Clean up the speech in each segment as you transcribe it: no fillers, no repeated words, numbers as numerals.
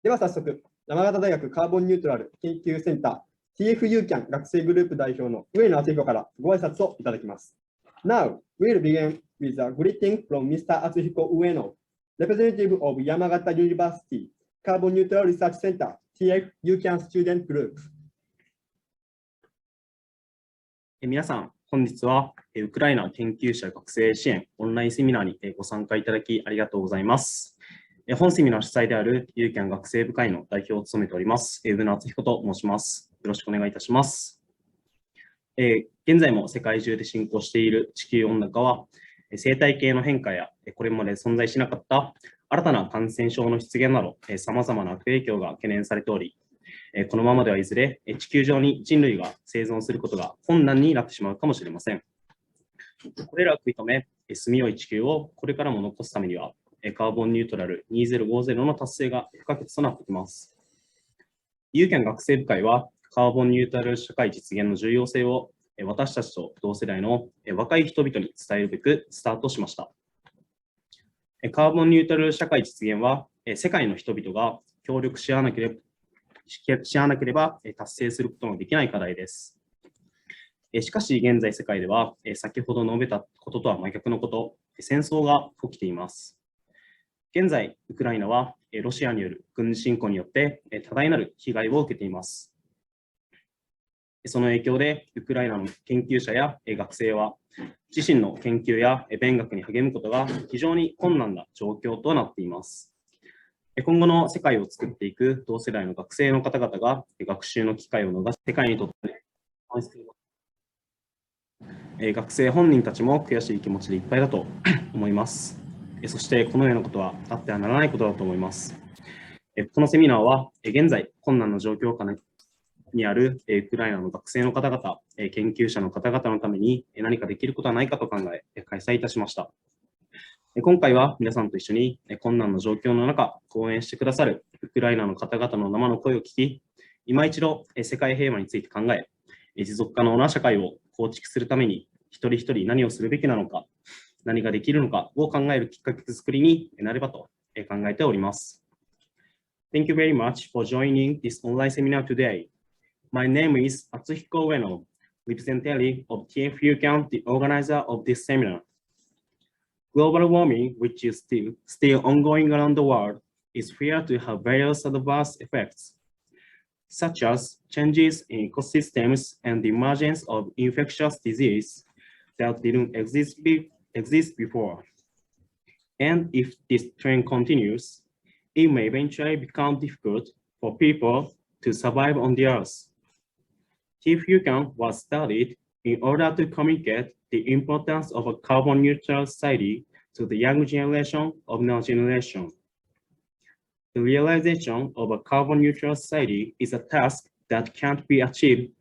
では早速、山形大学カーボンニュートラル研究センター TF-YUCaN 学生グループ代表の上野敦彦からご挨拶をいただきます。Now, we'll begin with a greeting from Mr. Atsuhiko Ueno, representative of Yamagata University Carbon Neutral Research Center TF-YUCaN Student Group。皆さん、本日はウクライナ研究者学生支援オンラインセミナーにご参加いただきありがとうございます。本セミナー主催である YUCaN 学生部会の代表を務めております、上野敦彦と申します。よろしくお願いいたします。現在も世界中で進行している地球温暖化は、生態系の変化やこれまで存在しなかった新たな感染症の出現など、様々な悪影響が懸念されており、このままではいずれ地球上に人類が生存することが困難になってしまうかもしれません。これらを食い止め、住みよい地球をこれからも残すためには、カーボンニュートラル2050の達成が不可欠となってきます。YUCaN 学生部会は、カーボンニュートラル社会実現の重要性を私たちと同世代の若い人々に伝えるべくスタートしました。カーボンニュートラル社会実現は、世界の人々が協力し合わなければ達成することのできない課題です。しかし、現在世界では、先ほど述べたこととは真逆のこと、戦争が起きています。現在、ウクライナはロシアによる軍事侵攻によって多大なる被害を受けています。その影響で、ウクライナの研究者や学生は、自身の研究や勉学に励むことが非常に困難な状況となっています。今後の世界を作っていく同世代の学生の方々が学習の機会を逃し、世界にとって学生本人たちも悔しい気持ちでいっぱいだと思います。そしてこのようなことはあってはならないことだと思います。このセミナーは現在困難な状況下にあるウクライナの学生の方々、研究者の方々のために何かできることはないかと考え開催いたしました。今回は皆さんと一緒に困難な状況の中、講演してくださるウクライナの方々の生の声を聞き、今一度世界平和について考え、持続可能な社会を構築するために一人一人何をするべきなのか、何ができるのかを考えるきっかけ作りになればと考えております。Thank you very much for joining this online seminar today. My name is Atsuhiko Ueno, representative of TF-YUCaN, the organizer of this seminar. Global warming, which is still ongoing around the world, is feared to have various adverse effects, such as changes in ecosystems and the emergence of infectious disease that didn't exist before. And if this trend continues, it may eventually become difficult for people to survive on the Earth. TF-YUCaN was started in order to communicate the importance of a carbon neutral society to the young generation of our generation. The realization of a carbon neutral society is a task that can't be achieved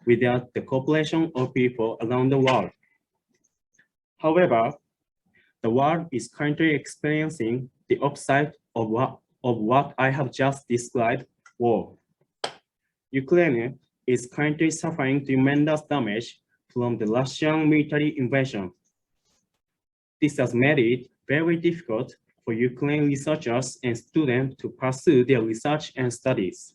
without the cooperation of people around the world. However, the world is currently experiencing the opposite of what I have just described: war. Ukraine is currently suffering tremendous damage from the Russian military invasion. This has made it very difficult for Ukrainian researchers and students to pursue their research and studies.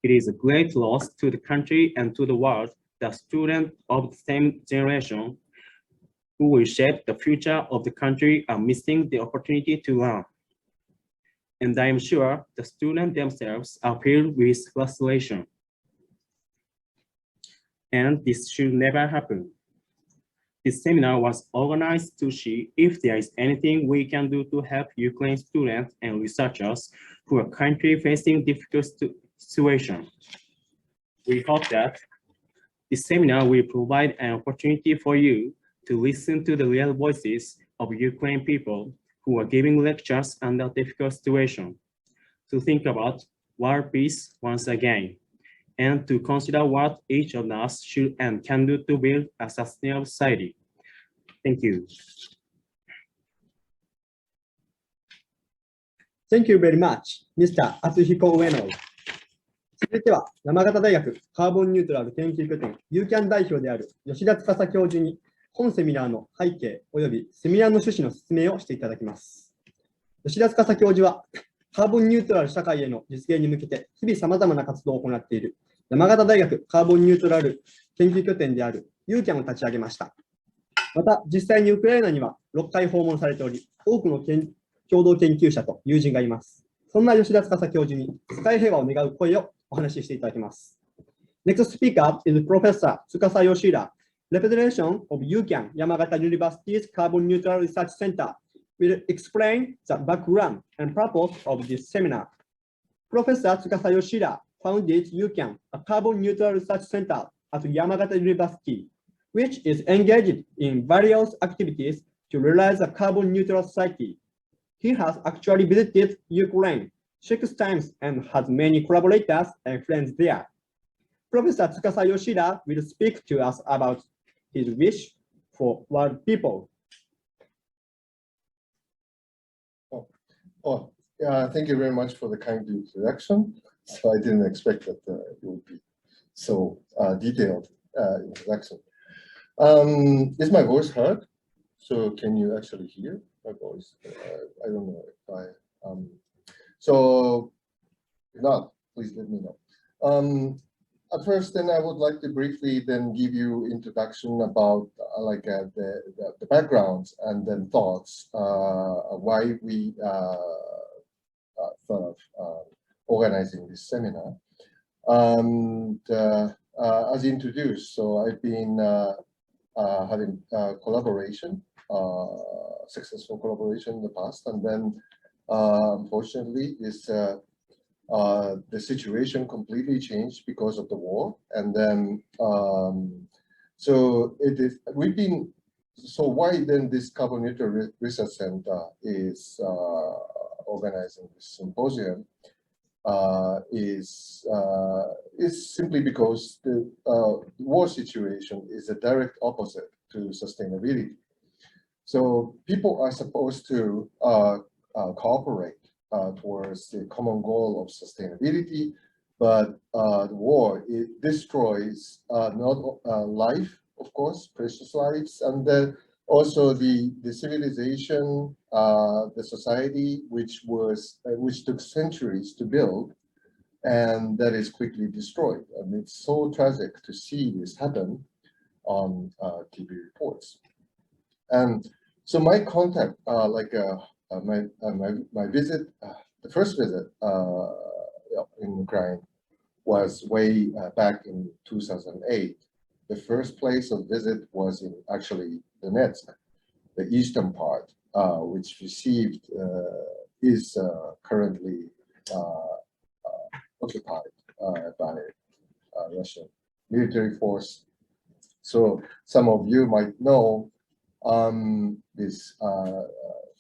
It is a great loss to the country and to the world that students of the same generation who will shape the future of the country are missing the opportunity to learn. And I am sure the students themselves are filled with frustration. And this should never happen. This seminar was organized to see if there is anything we can do to help Ukrainian students and researchers who are currently facing difficult situations. We hope that this seminar will provide an opportunity for you to listen to the real voices of Ukrainian people who are giving lectures under difficult situations, to think about world peace once again, and to consider what each of us should and can do to build a sustainable society. Thank you. Thank you very much, Mr. Atsuhiko Ueno. 続いては、山形大学カーボンニュートラル研究拠点 YUCaN 代表である吉田司教授に、本セミナーの背景及びセミナーの趣旨の説明をしていただきます。吉田司教授は、カーボンニュートラル社会への実現に向けて、日々さまざまな活動を行っている山形大学カーボンニュートラル研究拠点である YUCaN を立ち上げました。また、実際にウクライナには6回訪問されており、多くの共同研究者と友人がいます。そんな吉田司教授に世界平和を願う声をお話ししていただきます。Next speaker is Professor Tsukasa Yoshida, representation of YUCaN Yamagata University's Carbon Neutral Research Center, will explain the background and purpose of this seminar. Professor Tsukasa Yoshida founded YUCaN, a carbon neutral research center at Yamagata University, which is engaged in various activities to realize a carbon neutral society. He has actually visited Ukraine 6 times and has many collaborators and friends there. Professor Tsukasa Yoshida will speak to us about his wish for world people. Thank you very much for the kind introduction. So I didn't expect that it would be so detailed introduction. Is my voice heard? So can you actually hear my voice? I don't know if I so if not, please let me know. At first, then I would like to briefly then give you introduction about the backgrounds and then thoughts why we thought of organizing this seminar. As introduced, so I've been having collaboration, successful collaboration in the past, and then unfortunately this the situation completely changed because of the war, and then so it is we've been so why then this Carbon Neutral Research Center is organizing this symposium is simply because the war situation is a direct opposite to sustainability. So people are supposed to cooperate towards the common goal of sustainability, but the war, it destroys not life, of course, precious lives, and then also the civilization, the society, which took centuries to build, and that is quickly destroyed. And it's so tragic to see this happen on TV reports. And so my contact, my visit, the first visit in Ukraine was way back in 2008. The first place of visit was in actually Donetsk, the eastern part, which received is currently occupied by Russian military force. So some of you might know this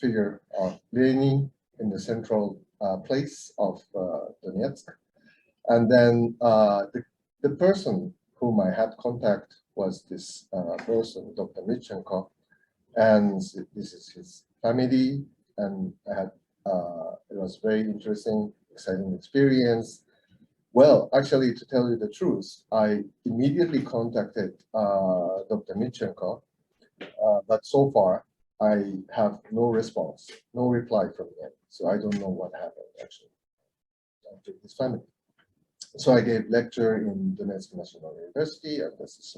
figure of Lenin in the central place of Donetsk. And then the person whom I had contact was this person, Dr. Mitchenko, and this is his family, and I had, it was very interesting, exciting experience. Well, actually, to tell you the truth, I immediately contacted Dr. Mitchenko, but so far I have no response, no reply from him. So I don't know what happened actually to his family. So I gave lecture in Donetsk National University, and this is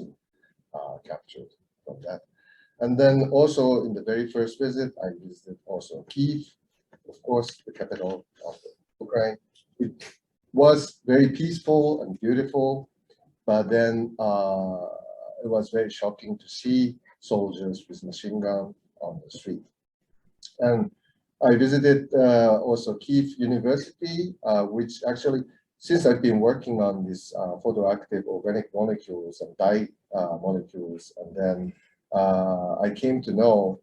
captured from that. And then also in the very first visit, I visited also Kyiv, of course, the capital of Ukraine. It was very peaceful and beautiful, but then it was very shocking to see soldiers with machine gun on the street. And I visited also Kyiv University, which actually, since I've been working on this photoactive organic molecules and dye molecules, and then I came to know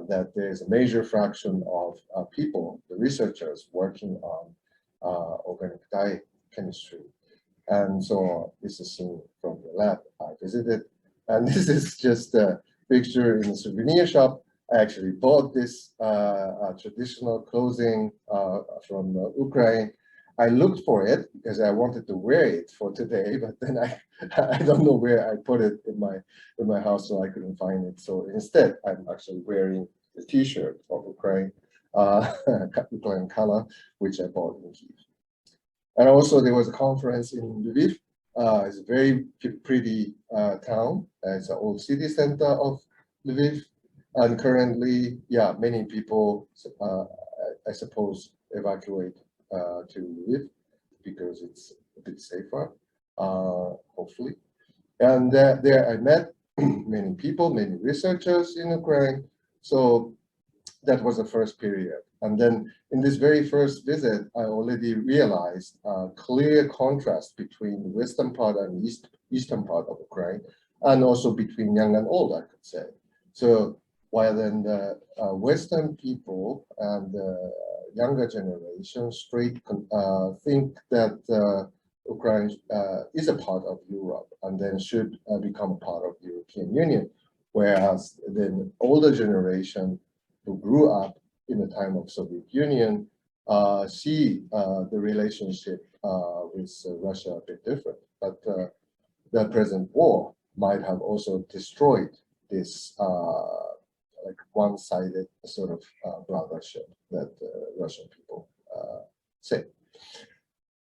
that there's a major fraction of people, the researchers working on organic dye chemistry. And so this is seen from the lab I visited. And this is just a picture in a souvenir shop. I actually bought this traditional clothing from Ukraine. I looked for it because I wanted to wear it for today, but then I don't know where I put it in my house, so I couldn't find it. So instead, I'm actually wearing the T-shirt of Ukraine, Ukrainian color, which I bought in Kyiv. And also there was a conference in Lviv. It's a very pretty town. It's an old city center of Lviv. And currently, yeah, many people, I suppose, evacuate to Lviv because it's a bit safer, hopefully. And there I met many people, many researchers in Ukraine. So that was the first period. And then in this very first visit, I already realized a clear contrast between the western part and eastern part of Ukraine, and also between young and old, I could say. So while then the Western people and the younger generation think that Ukraine is a part of Europe and then should become a part of the European Union, whereas the older generation who grew up in the time of Soviet Union see the relationship with Russia a bit different. But the present war might have also destroyed this like one-sided sort of brothership that Russian people say.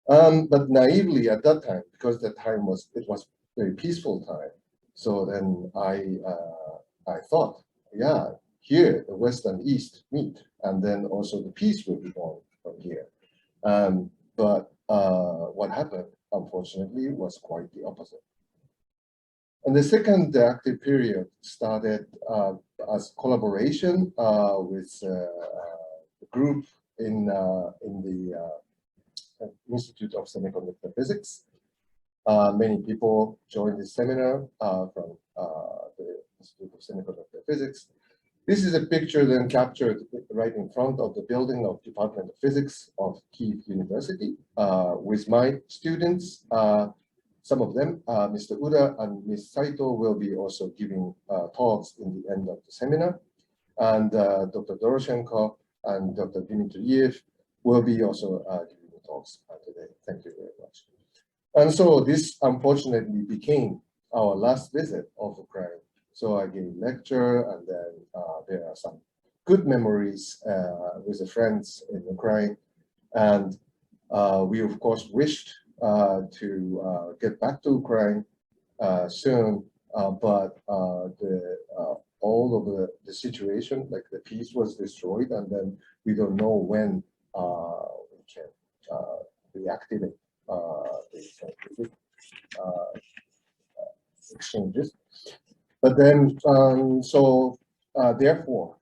But naively at that time, because that time was very peaceful time. So then I thought, yeah, here the West and East meet, and then also the peace will be born from here. But what happened, unfortunately, was quite the opposite. And the second active period started as collaboration with a group in the Institute of Semiconductor Physics. Many people joined this seminar from the Institute of Semiconductor Physics. This is a picture then captured right in front of the building of Department of Physics of Kyiv University with my students. Some of them, Mr. Uda and Ms. Saito, will be also giving talks in the end of the seminar. And Dr. Doroshenko and Dr. Dmitriev will be also giving talks today. Thank you very much. And so this unfortunately became our last visit of Ukraine. So I gave a lecture, and then there are some good memories with the friends in Ukraine. And we, of course, wished to get back to Ukraine soon, but all of the situation, like the peace was destroyed, and then we don't know when we can reactivate the exchanges. But then, therefore,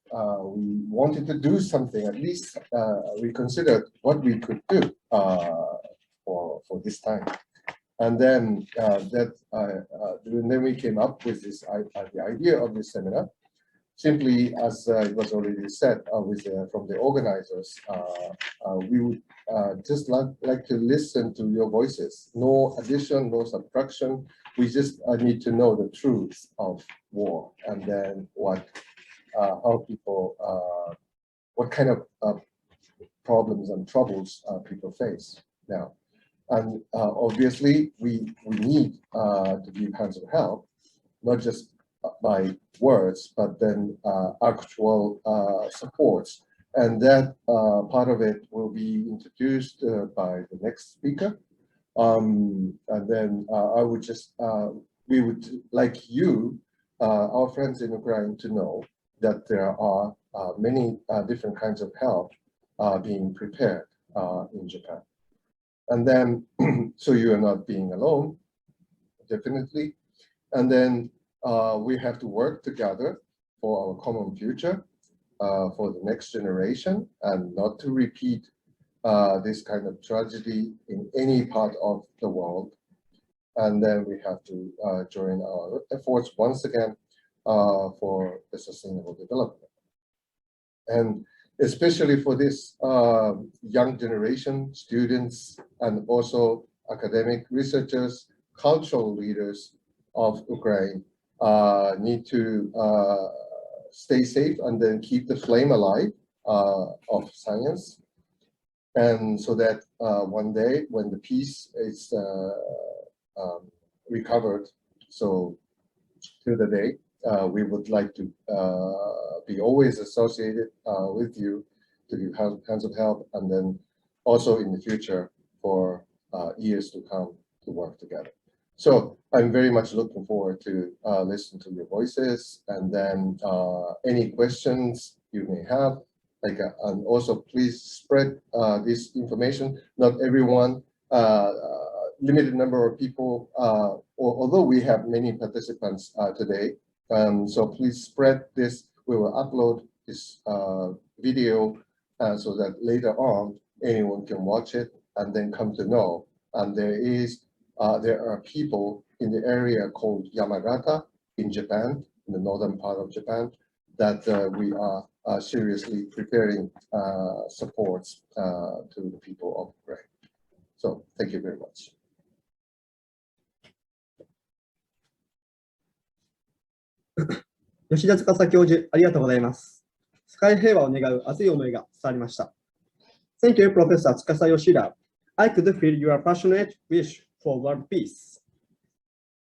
we wanted to do something. At least we considered what we could do for this time. And then then we came up with this the idea of this seminar. Simply, as it was already said from the organizers, we would just like to listen to your voices. No addition, no subtraction. We just need to know the truth of war, and then how people, what kind of problems and troubles people face now. And obviously, we need to give hands of help, not just by words, but then actual supports. And that part of it will be introduced by the next speaker. And then we would like you, our friends in Ukraine, to know that there are many different kinds of help being prepared in Japan. And then, so you are not being alone, definitely. And then we have to work together for our common future, for the next generation, and not to repeat this kind of tragedy in any part of the world. And then we have to join our efforts once again for the sustainable development. And especially for this young generation, students, and also academic researchers, cultural leaders of Ukraine need to stay safe and then keep the flame alive of science. And so that one day when the peace is recovered, so till the day, we would like to be always associated with you to give hands of help, and then also in the future for years to come to work together. So I'm very much looking forward to listen to your voices, and then any questions you may have. And also please spread this information. Not everyone, limited number of people, although we have many participants today. So please spread this. We will upload this video so that later on anyone can watch it and then come to know. And there are people in the area called Yamagata in Japan, in the northern part of Japan, that we are seriously preparing supports to the people of Ukraine. So thank you very much. 吉田司教授、ありがとうございます。世界平和を願う熱い思いが伝わりました。Thank you, Professor Tsukasa Yoshida. I could feel your passionate wish for world peace.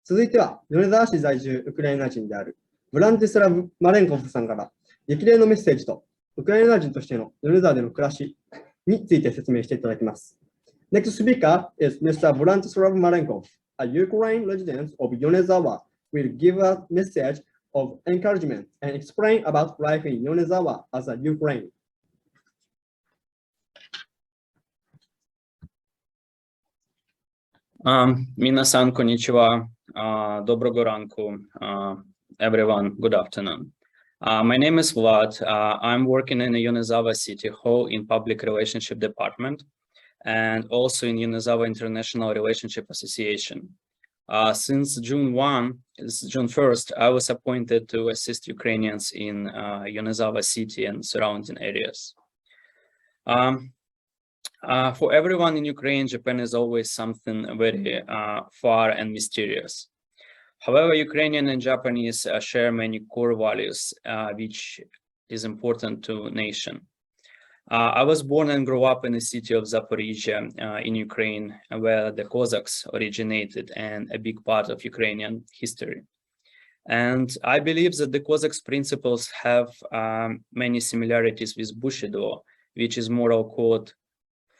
続いては、米沢市在住ウクライナ人であるブランティスラブ・マレンコフさんから激励のメッセージとウクライナ人としての米沢での暮らしについて説明していただきます。Next speaker is Mr. Branislav Malenkov, a Ukrainian resident of Yonezawa, will give a message of encouragement and explain about life in Yonezawa as a Ukraine. 皆さん、こんにちは。Доброго ранку, everyone. Good afternoon. My name is Vlad. I'm working in the Yonezawa City Hall in Public Relationship Department and also in Yonezawa International Relationship Association. Since June 1st, I was appointed to assist Ukrainians in Yonezawa City and surrounding areas. For everyone in Ukraine, Japan is always something very far and mysterious. However, Ukrainian and Japanese share many core values, which is important to nation. I was born and grew up in the city of Zaporizhia in Ukraine, where the Cossacks originated and a big part of Ukrainian history. And I believe that the Cossacks' principles have many similarities with Bushido, which is moral code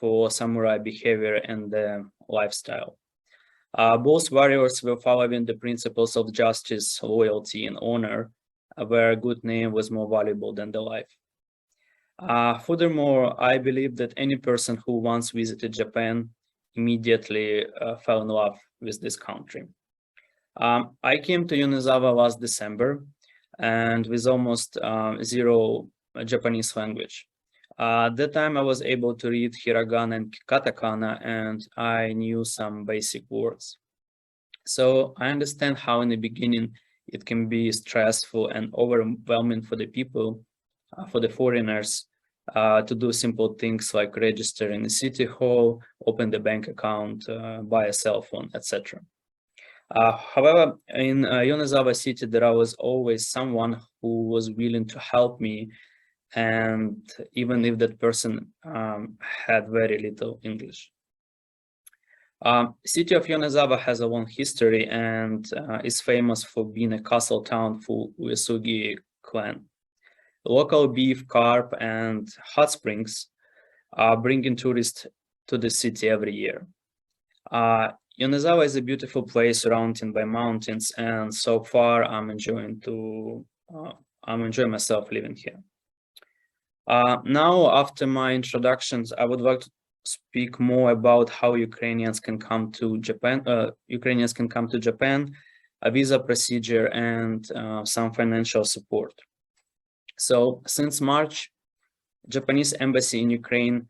for samurai behavior and lifestyle. Both warriors were following the principles of justice, loyalty, and honor, where a good name was more valuable than the life. Furthermore, I believe that any person who once visited Japan immediately fell in love with this country. I came to Yonezawa last December and with almost zero Japanese language. At that time, I was able to read hiragana and katakana, and I knew some basic words. So I understand how in the beginning it can be stressful and overwhelming for the people, for the foreigners, to do simple things like register in the city hall, open the bank account, buy a cell phone, etc. However, in Yonezawa City, there was always someone who was willing to help me, and even if that person had very little English. City of Yonezawa has a long history and is famous for being a castle town for Uesugi clan. Local beef, carp, and hot springs are bringing tourists to the city every year. Yonezawa is a beautiful place surrounded by mountains, and so far I'm enjoying myself living here. Now, after my introductions, I would like to speak more about how Ukrainians can come to Japan. A visa procedure, and some financial support. So, since March, Japanese embassy in Ukraine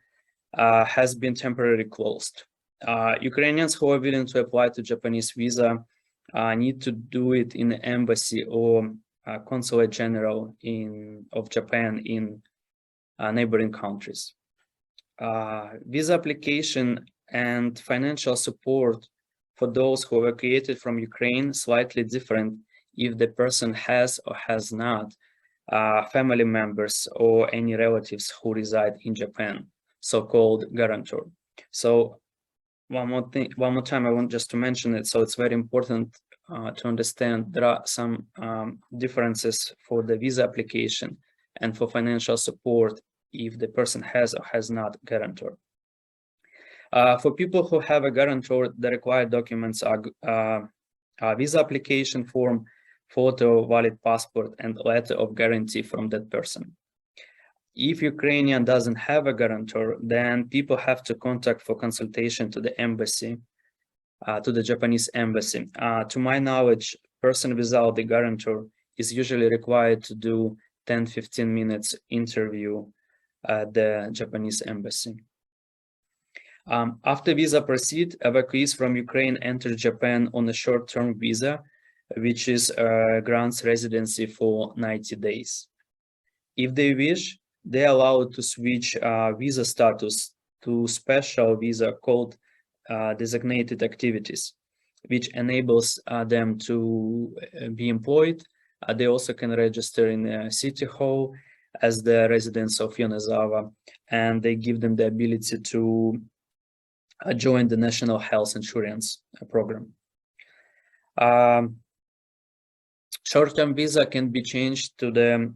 has been temporarily closed. Ukrainians who are willing to apply to Japanese visa need to do it in the embassy or consulate general of Japan in neighboring countries. Visa application and financial support for those who evacuated from Ukraine slightly different if the person has or has not family members or any relatives who reside in Japan, so-called guarantor. So one more time, I want just to mention it. So it's very important to understand there are some differences for the visa application and for financial support if the person has or has not guarantor. For people who have a guarantor, the required documents are a visa application form, photo, valid passport, and letter of guarantee from that person. If Ukrainian doesn't have a guarantor, then people have to contact for consultation to the embassy, to the Japanese embassy. To my knowledge, person without the guarantor is usually required to do 10-15 minutes interview at the Japanese embassy. After visa proceed, evacuees from Ukraine enter Japan on a short-term visa, which is grants residency for 90 days. If they wish, they are allowed to switch visa status to special visa called designated activities, which enables them to be employed. They also can register in a city hall as the residents of Yonezawa, and they give them the ability to join the National Health Insurance Program. Short-term visa can be changed to the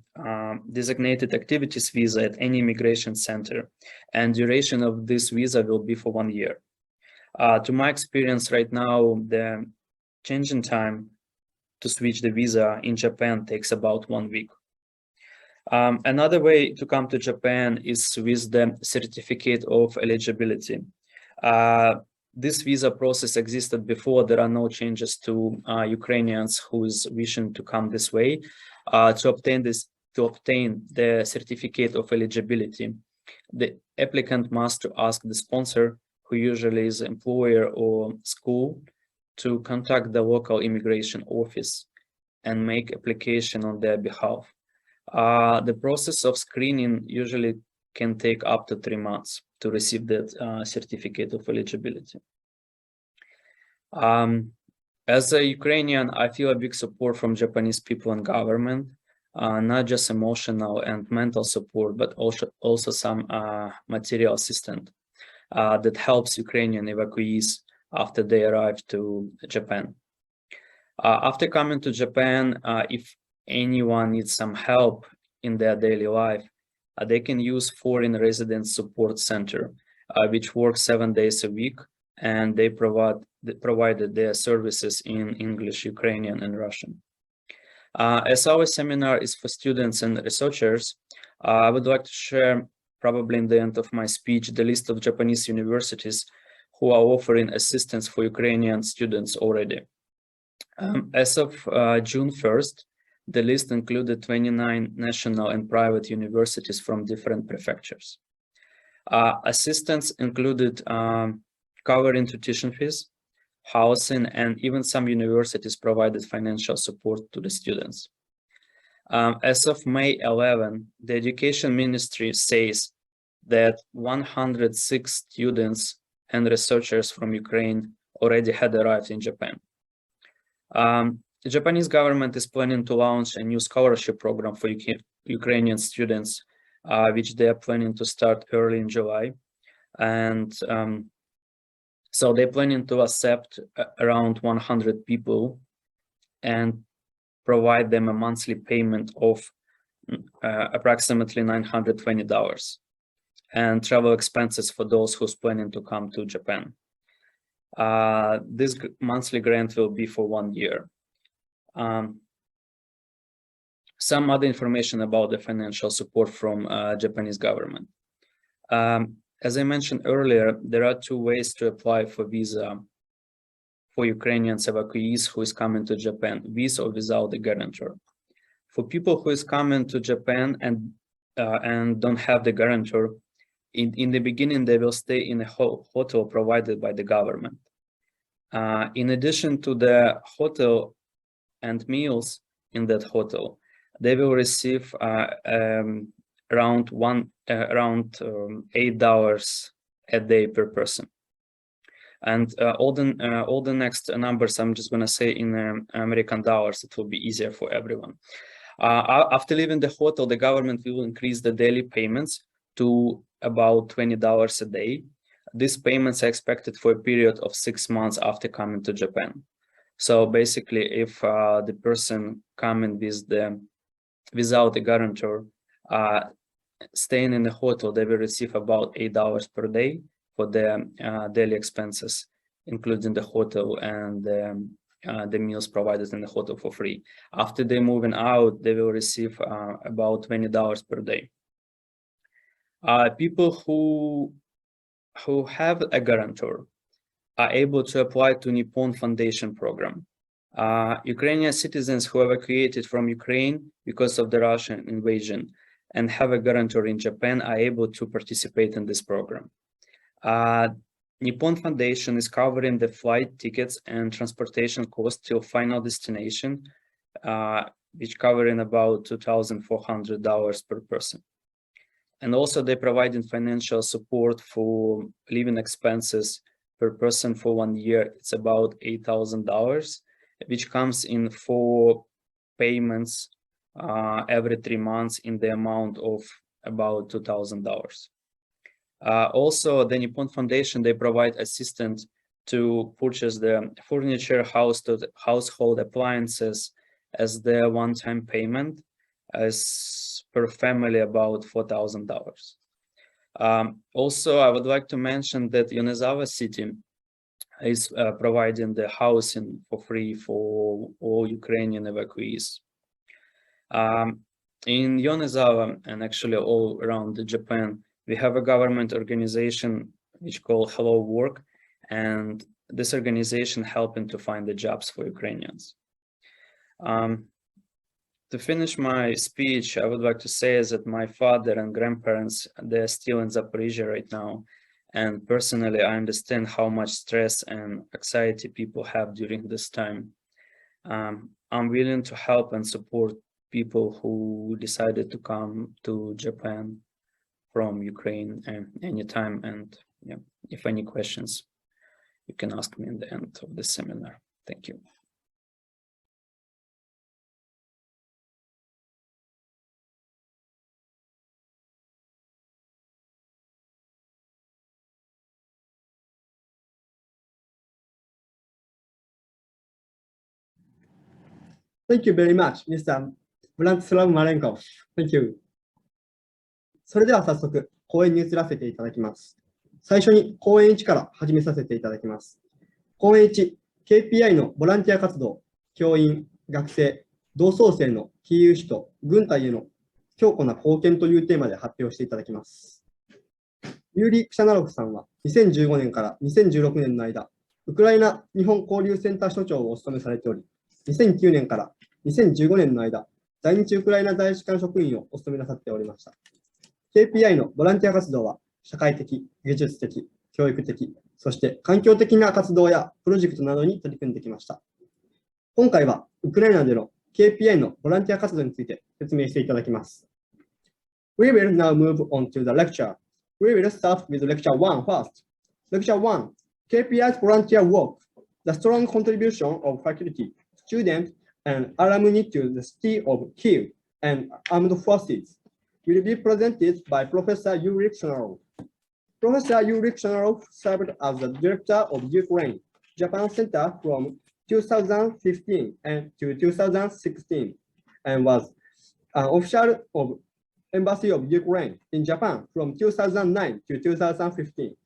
designated activities visa at any immigration center, and duration of this visa will be for 1 year. To my experience right now, the changing time to switch the visa in Japan takes about 1 week. Another way to come to Japan is with the certificate of eligibility. This visa process existed before. There are no changes to Ukrainians who is wishing to come this way. To obtain the certificate of eligibility, the applicant must ask the sponsor, who usually is employer or school, to contact the local immigration office and make application on their behalf. The process of screening usually can take up to 3 months to receive that certificate of eligibility. As a Ukrainian, I feel a big support from Japanese people and government, not just emotional and mental support, but also some material assistance that helps Ukrainian evacuees after they arrive to Japan. After coming to Japan, if anyone needs some help in their daily life, they can use Foreign Resident Support Center, which works 7 days a week, and they provided their services in English, Ukrainian, and Russian. As our seminar is for students and researchers, I would like to share, probably in the end of my speech, the list of Japanese universities who are offering assistance for Ukrainian students already. As of June 1st, the list included 29 national and private universities from different prefectures. Assistance included covering tuition fees, housing, and even some universities provided financial support to the students. As of May 11, the Education Ministry says that 106 students and researchers from Ukraine already had arrived in Japan. The Japanese government is planning to launch a new scholarship program for Ukrainian students, which they are planning to start early in July. And so they're planning to accept around 100 people and provide them a monthly payment of approximately $920 and travel expenses for those who's planning to come to Japan. This monthly grant will be for 1 year. Some other information about the financial support from Japanese government. As I mentioned earlier, there are 2 ways to apply for visa for Ukrainian evacuees who is coming to Japan, with or without the guarantor. For people who is coming to Japan and don't have the guarantor, in the beginning they will stay in a hotel provided by the government. In addition to the hotel and meals in that hotel, they will receive around $8 a day per person. And all the next numbers I'm just going to say in American dollars. It will be easier for everyone. After leaving the hotel, the government will increase the daily payments to about $20 a day. These payments are expected for a period of 6 months after coming to Japan. So basically, if the person coming without a guarantor, staying in the hotel, they will receive about $8 per day for their daily expenses, including the hotel and the meals provided in the hotel for free. After they're moving out, they will receive about $20 per day. People who have a guarantor are able to apply to Nippon Foundation program. Ukrainian citizens who evacuated from Ukraine because of the Russian invasion and have a guarantor in Japan are able to participate in this program. Nippon Foundation is covering the flight tickets and transportation costs till final destination, which covering about $2,400 per person. And also they're providing financial support for living expenses per person for 1 year. It's about $8,000, which comes in 4 payments every 3 months in the amount of about $2,000. Also, the Nippon Foundation, they provide assistance to purchase the furniture, household appliances as their one-time payment, as per family about $4,000. Also, I would like to mention that Yonezawa City is providing the housing for free for all Ukrainian evacuees. In Yonezawa and actually all around Japan, we have a government organization which called Hello Work, and this organization helping to find the jobs for Ukrainians. To finish my speech, I would like to say is that my father and grandparents, they're still in Zaporizhia right now. And personally, I understand how much stress and anxiety people have during this time. I'm willing to help and support people who decided to come to Japan from Ukraine anytime. And yeah, if any questions, you can ask me in the end of the seminar. Thank you. Thank you very much, Mr. Vladislav Malenko. Thank you. それでは早速、講演に移らせていただきます。最初に講演1から始めさせていただきます。講演1、KPI のボランティア活動、教員、学生、同窓生のキーウ使と軍隊への強固な貢献というテーマで発表していただきます。ユーリ・クシャナロフさんは2015年から2016年の間、ウクライナ日本交流センター所長をお務めされており、2009年から2015年の間、在日ウクライナ大使館職員をお務めなさっておりました。KPI のボランティア活動は、社会的、技術的、教育的、そして環境的な活動やプロジェクトなどに取り組んできました。今回は、ウクライナでの KPI のボランティア活動について説明していただきます。We will now move on to the lecture. We will start with lecture 1 first. Lecture 1, KPI's volunteer work, the strong contribution of faculty, students, and alumni to the city of Kyiv and armed forces will be presented by Professor Yuri Kshanarov. Professor Yuri Kshanarov served as the director of Ukraine Japan Center from 2015 to 2016 and was an official of Embassy of Ukraine in Japan from 2009 to 2015.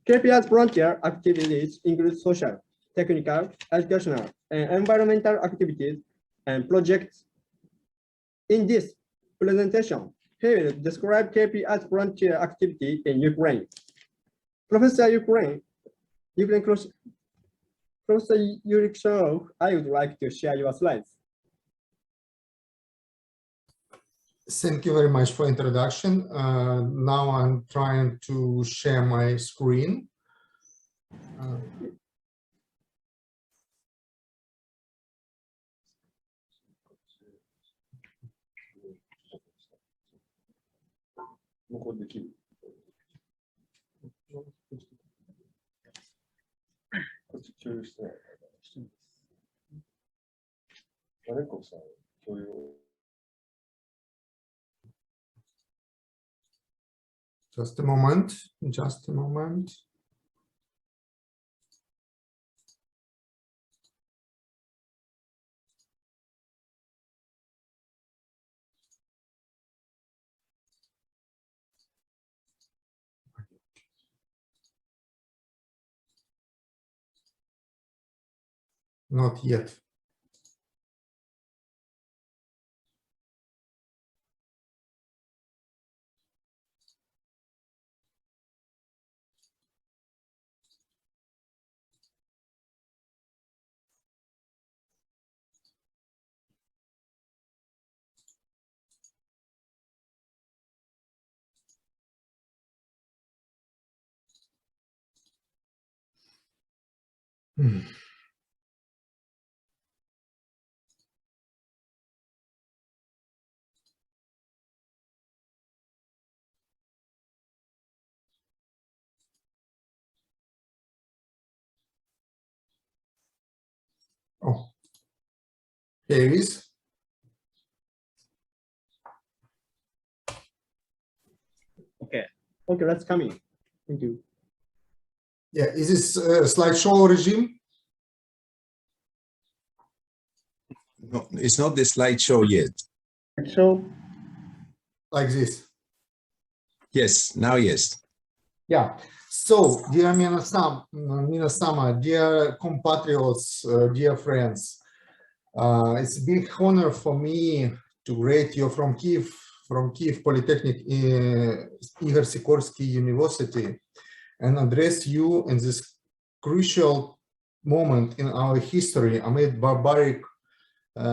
KPI's volunteer activities include social, technical, educational, and environmental activities and projects. In this presentation, he will describe KPI's volunteer activity in Ukraine. Professor Yuri Kshanarov, I would like to share your slides. Thank you very much for introduction. Now I'm trying to share my screen. Just a moment, just a moment. Not yet. Oh, here it is. Okay. Okay, that's coming. Thank you. Yeah, is this slideshow regime? No, it's not the slideshow yet. So, Like this. Yes, now yes. Yeah. So, dear Minasama, dear compatriots, dear friends, it's a big honor for me to greet you from Kiev Polytechnic Igor Sikorsky University, and address you in this crucial moment in our history amid barbaric,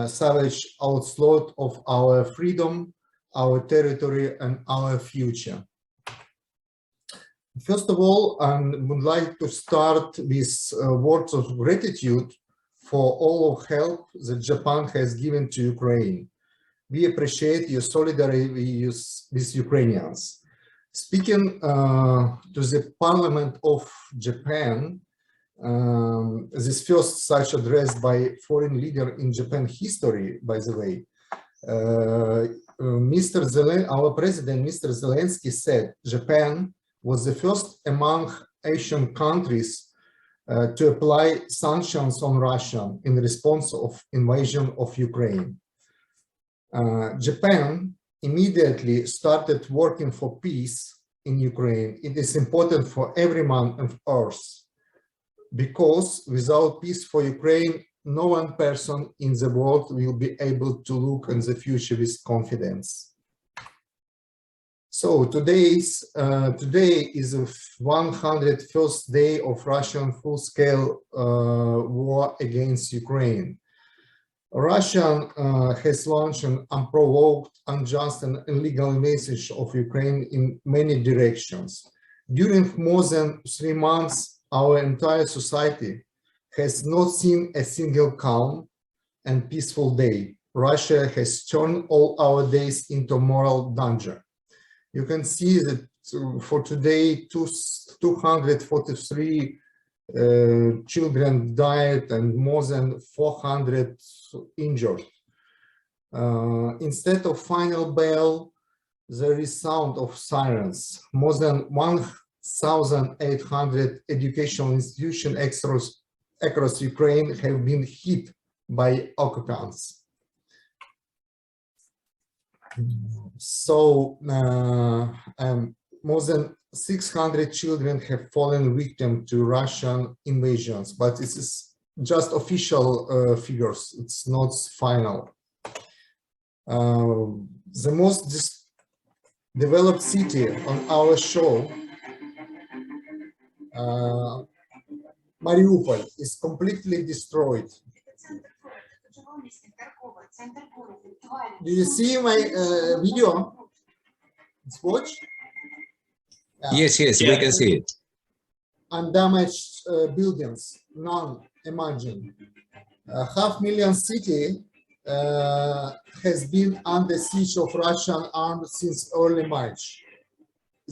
savage onslaught of our freedom, our territory, and our future. First of all, I would like to start with words of gratitude for all of help that Japan has given to Ukraine. We appreciate your solidarity with Ukrainians. Speaking to the Parliament of Japan, this first such address by foreign leader in Japan history, by the way, our president, Mr. Zelensky, said Japan was the first among Asian countries to apply sanctions on Russia in response of invasion of Ukraine. Japan immediately started working for peace in Ukraine. It is important for every man on earth, because without peace for Ukraine, no one person in the world will be able to look in the future with confidence. So today is the 101st day of Russian full-scale war against Ukraine. Russia has launched an unprovoked, unjust, and illegal message of Ukraine in many directions. During more than 3 months, our entire society has not seen a single calm and peaceful day. Russia has turned all our days into moral danger. You can see that for today, 243 children died and more than 400 injured. Instead of final bell, there is sound of sirens. More than 1,800 educational institutions across Ukraine have been hit by occupants. So more than 600 children have fallen victim to Russian invasions, but this is just official figures. It's not final. The most developed city on our show, Mariupol, is completely destroyed. Do you see my video? Let's watch. Yes, we can see it. Undamaged buildings, none, imagine. 500,000 city has been under siege of Russian arms since early March.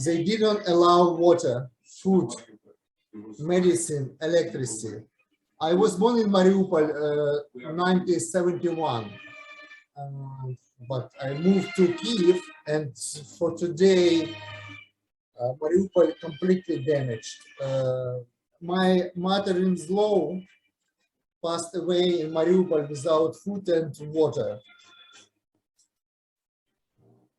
They didn't allow water, food, medicine, electricity. I was born in Mariupol 1971, but I moved to Kiev, and for today, Mariupol completely damaged. My mother-in-law passed away in Mariupol without food and water.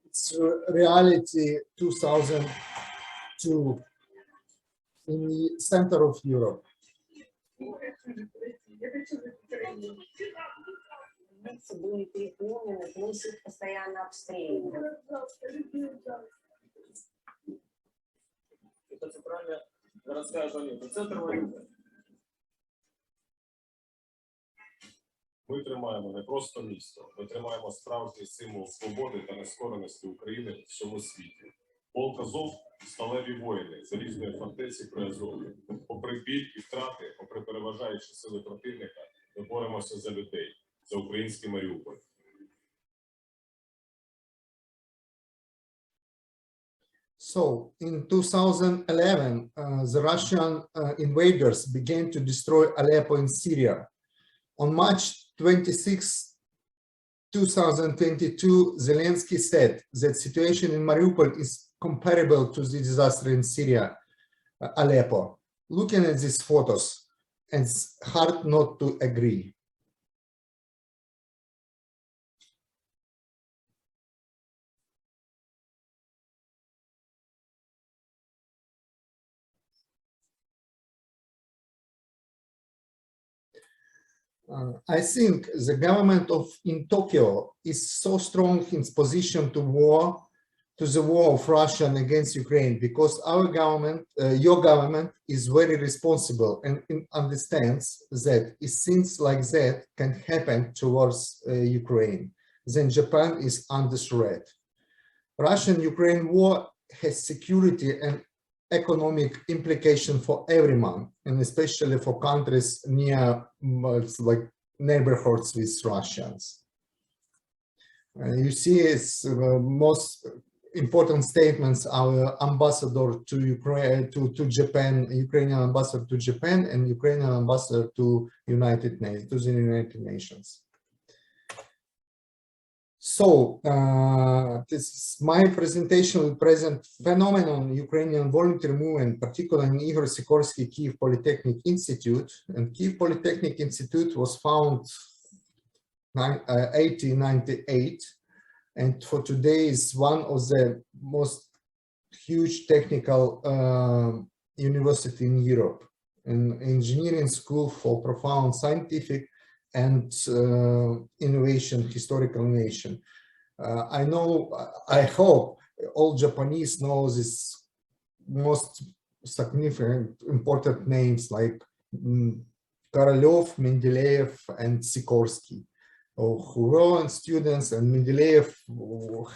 It's reality 2002 in the center of Europe. Были переполнены, площадь постоянно обстреляна. Это центральная городская больница, центр Маріуполя. Ми тримаємо не просто місто, ми тримаємо справжній символ свободи та нескореності України в всьому світі. Полк Азов – сталеві воїни залізної фортеці при Азові. Попри біль і втрати, попри переважаючі сили противника, ми боремося за людей, за український Маріуполь. So, in 2011, the Russian invaders began to destroy Aleppo in Syria. On March 26, 2022, Zelensky said that situation in Mariupol is comparable to the disaster in Syria, Aleppo. Looking at these photos, it's hard not to agree. I think the government in Tokyo is so strong in its position to the war of Russia against Ukraine, because our government, your government, is very responsible and understands that if things like that can happen towards Ukraine, then Japan is under threat. Russian-Ukraine war has security and economic implication for everyone, and especially for countries near, like, neighborhoods with Russians. You see, it's most important statements our ambassador to Ukraine, to Japan, Ukrainian ambassador to Japan, and Ukrainian ambassador to the United Nations. So, this is my presentation will present phenomenon Ukrainian volunteer movement, particularly in Igor Sikorsky Kyiv Polytechnic Institute. And Kyiv Polytechnic Institute was founded in 1898, and for today is one of the most huge technical university in Europe, an engineering school for profound scientific and historical innovation. I hope all Japanese know this most significant, important names like Korolev, Mendeleev, and Sikorsky, who were students, and Mendeleev,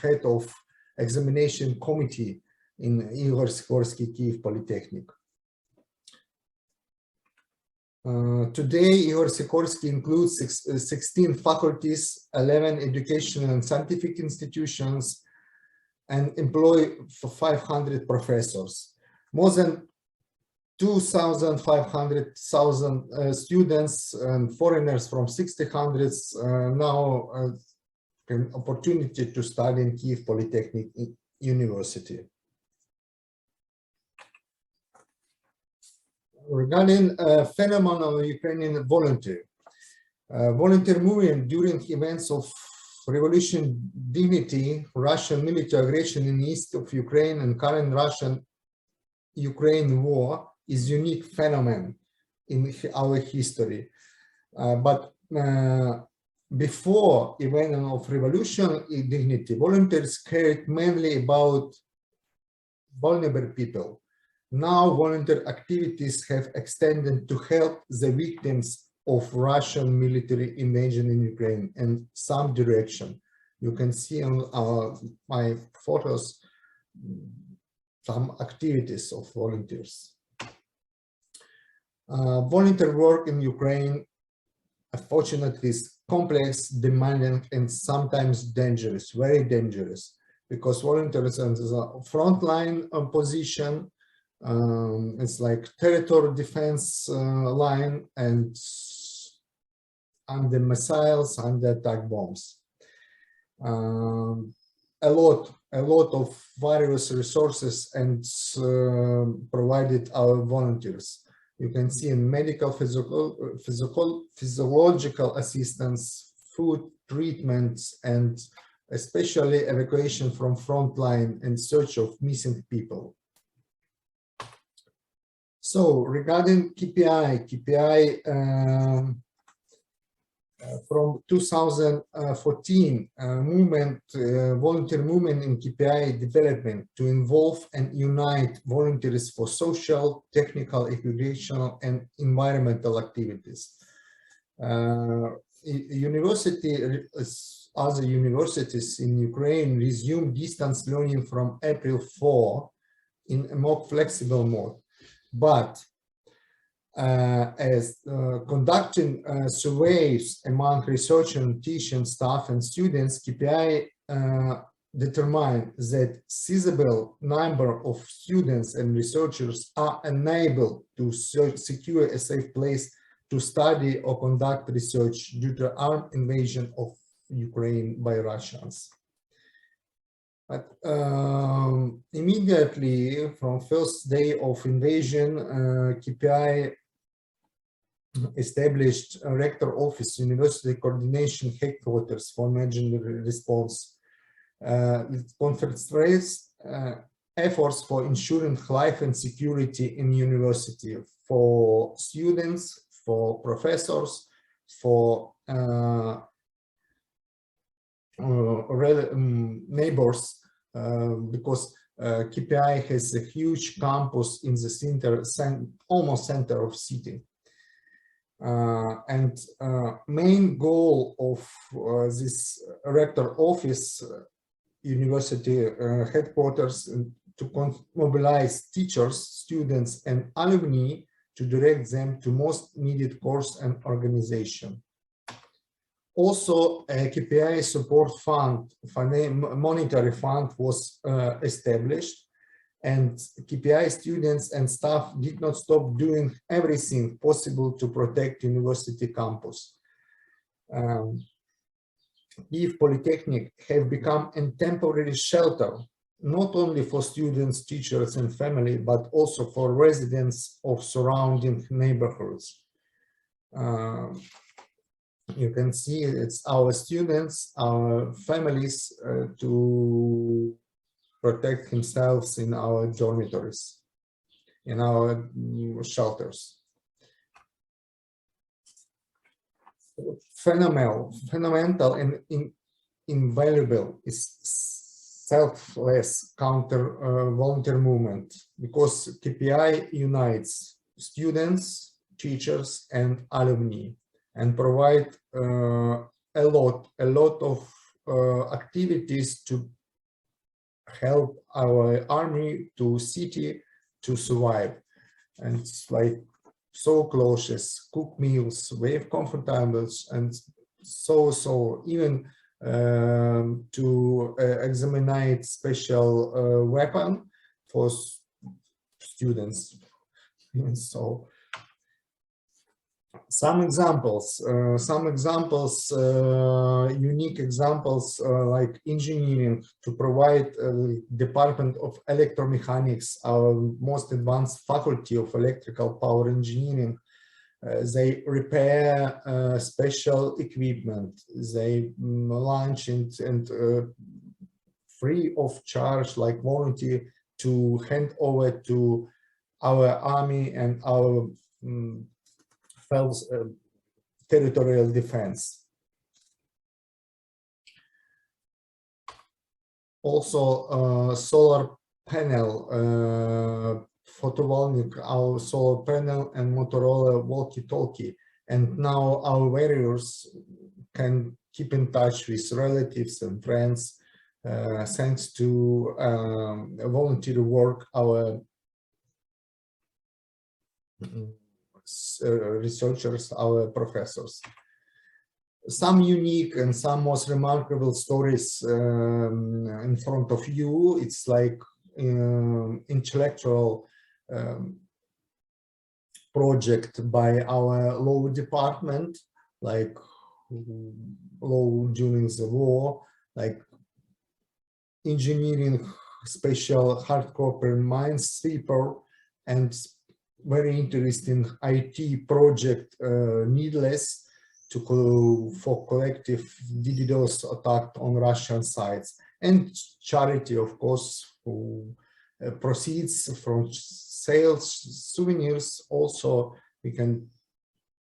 head of examination committee in Igor Sikorsky Kyiv Polytechnic. Today, Igor Sikorsky includes 16 faculties, 11 educational and scientific institutions, and employ 500 professors. More than 2,500 students and foreigners from 60 countries now an opportunity to study in Kyiv Polytechnic University. Regarding phenomenon of Ukrainian volunteer movement during events of revolution dignity, Russian military aggression in the east of Ukraine, and current Russian-Ukraine war is unique phenomenon in our history. But before event of revolution dignity, volunteers cared mainly about vulnerable people. Now volunteer activities have extended to help the victims of Russian military invasion in Ukraine in some direction. You can see on my photos some activities of volunteers. Volunteer work in Ukraine, unfortunately, is complex, demanding, and sometimes dangerous, very dangerous, because volunteers are in the frontline position. It's like territory defense line, and under missiles, under attack bombs. A lot of various resources and provided our volunteers. You can see in medical, physiological assistance, food treatments, and especially evacuation from frontline and search of missing people. So regarding KPI from 2014, volunteer movement in KPI development to involve and unite volunteers for social, technical, educational, and environmental activities. Other universities in Ukraine resumed distance learning from April 4 in a more flexible mode. But as conducting surveys among researchers, teaching staff and students, KPI determined that sizable number of students and researchers are unable to secure a safe place to study or conduct research due to armed invasion of Ukraine by Russians. But immediately from first day of invasion, KPI established a rector office, university coordination headquarters for emergency response. It concentrates efforts for ensuring life and security in university for students, for professors, for neighbors, because KPI has a huge campus in the center, almost center of city. And main goal of this rector office, university headquarters, to mobilize teachers, students, and alumni to direct them to most needed course and organization. Also, a KPI support fund, monetary fund was established, and KPI students and staff did not stop doing everything possible to protect university campus. Kyiv Polytechnic have become a temporary shelter, not only for students, teachers, and family, but also for residents of surrounding neighborhoods. You can see it's our students, our families to protect themselves in our dormitories, in our shelters. Fundamental and invaluable is selfless counter volunteer movement, because KPI unites students, teachers, and alumni, and provide a lot of activities to help our army to city to survive. And it's like so clothes, cook meals, wave comfortables, and so even to examine special weapon for students. And so some examples, unique examples like engineering, to provide Department of Electromechanics, our most advanced faculty of electrical power engineering. They repair special equipment. They launch and free of charge, like volunteer, to hand over to our army and our territorial defense. Also, solar panel, photovoltaic, our solar panel and Motorola walkie-talkie. And now our warriors can keep in touch with relatives and friends thanks to volunteer work our researchers, our professors. Some unique and some most remarkable stories in front of you. It's like intellectual project by our law department, like law during the war, like engineering special hardcore minesweeper, and very interesting IT project, Needless, for collective DDoS attack on Russian sites, and charity, of course, who proceeds from sales souvenirs. Also, we can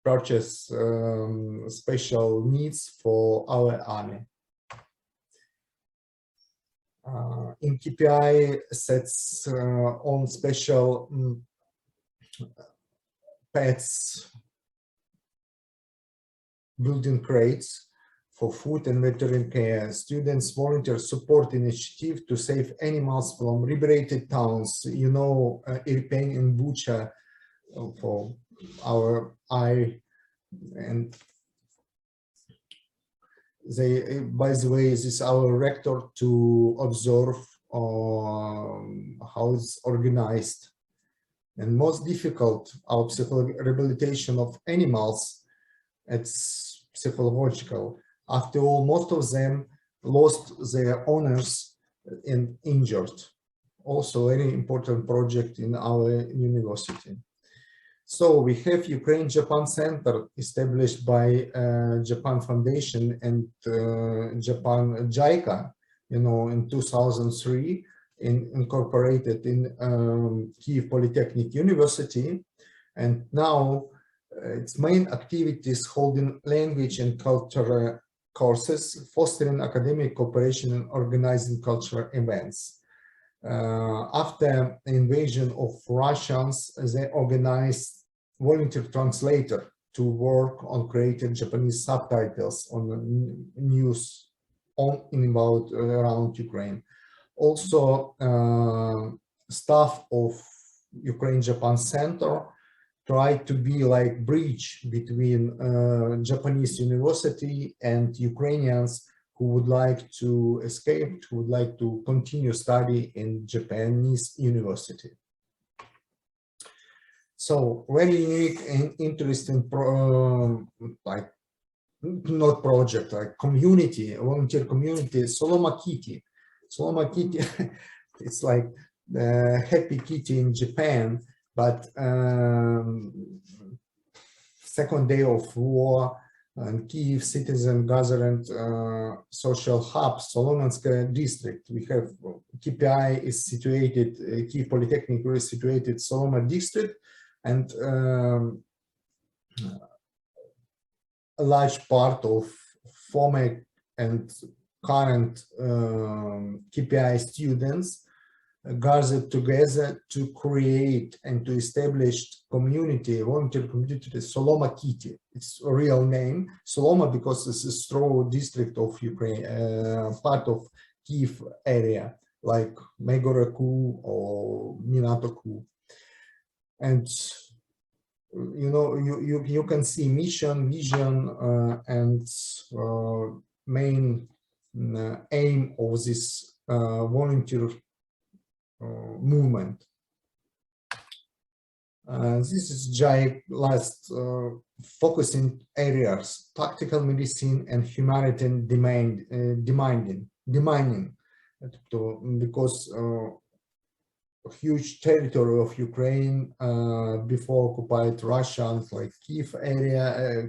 purchase special needs for our army. In KPI sets on special pets building crates for food and veterinary care. Students volunteer support initiative to save animals from liberated towns. You know, Irpin and Bucha for our eye, and they, by the way, this is our rector to observe how it's organized. And most difficult, our psychological rehabilitation of animals, it's psychological. After all, most of them lost their owners and injured. Also, very important project in our university. So we have Ukraine-Japan Center established by Japan Foundation and Japan JICA, in 2003, incorporated in Kyiv Polytechnic University. And now its main activities holding language and culture courses, fostering academic cooperation and organizing cultural events. After the invasion of Russians, they organized volunteer translator to work on creating Japanese subtitles on news on and about around Ukraine. Also, staff of Ukraine-Japan Center tried to be like bridge between Japanese university and Ukrainians who would like to escape, who would like to continue study in Japanese university. So very unique and interesting, like not project, like community, volunteer community, Soloma Kitty. Soloma Kitty, it's like the happy kitty in Japan, but second day of war, and Kyiv citizen gathered social hub, Solomonskaya district. We have KPI is situated, Kyiv Polytechnic is situated Soloma district, and a large part of former and current KPI students gathered together to create and to establish community, volunteer community, Soloma Kitty. It's a real name, Soloma, because it's a straw district of Ukraine, part of Kyiv area, like Megoreku or Minatoku. And you can see mission, vision, and main aim of this volunteer movement. This is JIC last focusing areas: tactical medicine and humanitarian demanding, because a huge territory of Ukraine before occupied Russians, like Kyiv area,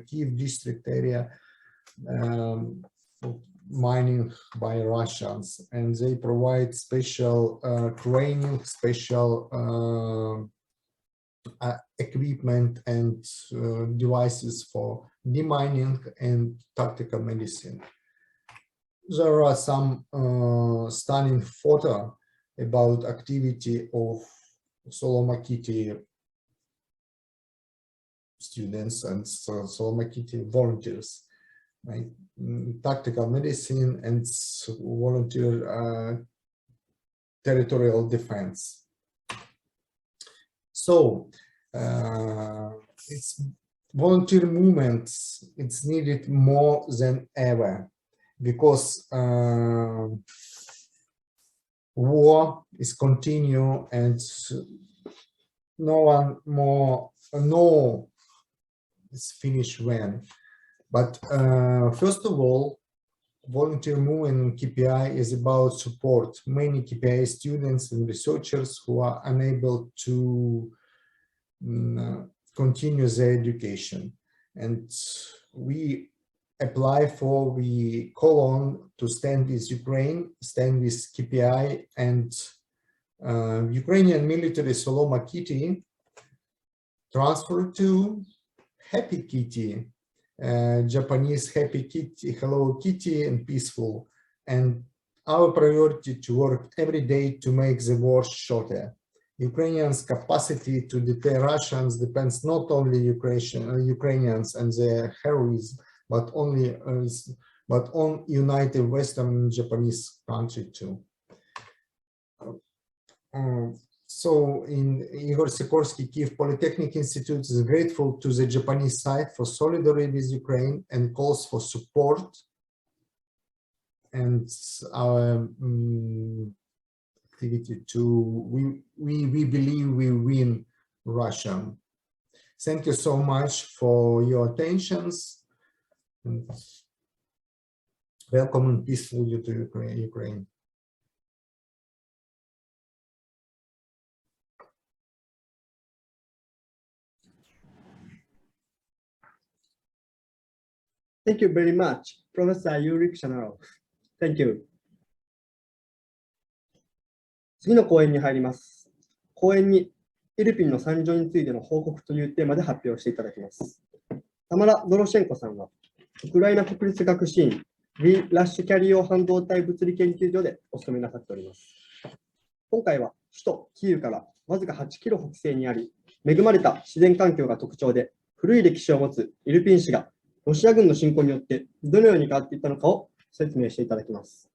Kyiv district area, mining by Russians, and they provide special training, special equipment and devices for demining and tactical medicine. There are some stunning photos about activity of Soloma Kitty students and Soloma Kitty volunteers, right? Tactical medicine and volunteer territorial defense. So it's volunteer movements, it's needed more than ever, because war is continue and no one more know it's finished when. But first of all, volunteer movement in KPI is about support many KPI students and researchers who are unable to continue their education. And we call on to stand with Ukraine, stand with KPI, and Ukrainian military Soloma Kitty transferred to Happy Kitty, Japanese Happy Kitty, Hello Kitty, and Peaceful. And our priority to work every day to make the war shorter. Ukrainians' capacity to deter Russians depends not only Ukrainians and their heroism, but on united Western and Japanese country too. So in Igor Sikorsky Kyiv Polytechnic Institute is grateful to the Japanese side for solidarity with Ukraine and calls for support. And our activity to we believe we win Russia. Thank you so much for your attentions. And welcome and peaceful you to Ukraine. Thank you very much, Professor Yurik-Chanaro. Thank you. 次の講演に入ります。講演にイルピンの惨状についての報告というテーマで発表していただきます。タマラ・ドロシェンコさんは、ウクライナ国立学士院リ・ラッシュキャリオ半導体物理研究所でお勤めなさっております。今回は首都キーウからわずか8キロ北西にあり、恵まれた自然環境が特徴で、古い歴史を持つイルピン市がロシア軍の侵攻によってどのように変わっていったのかを説明していただきます。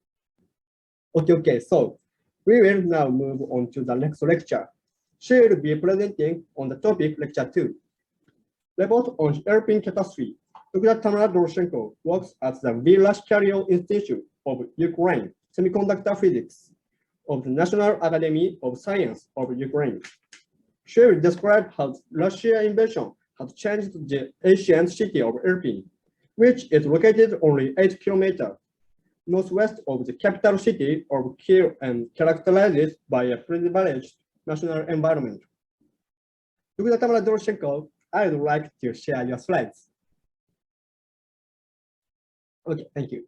Okay, so we will now move on to the next lecture. She will be presenting on the topic lecture 2. Report on Irpin catastrophe. Dr. Tamara Doroshenko works at the Villashkario Institute of Ukraine Semiconductor Physics of the National Academy of Science of Ukraine. She will describe how Russian invasion has changed the ancient city of Irpin, which is located only 8 kilometers northwest of the capital city of Kyiv and characterized by a privileged national environment. Dr. Tamara Doroshenko, I would like to share your slides. Okay, thank you.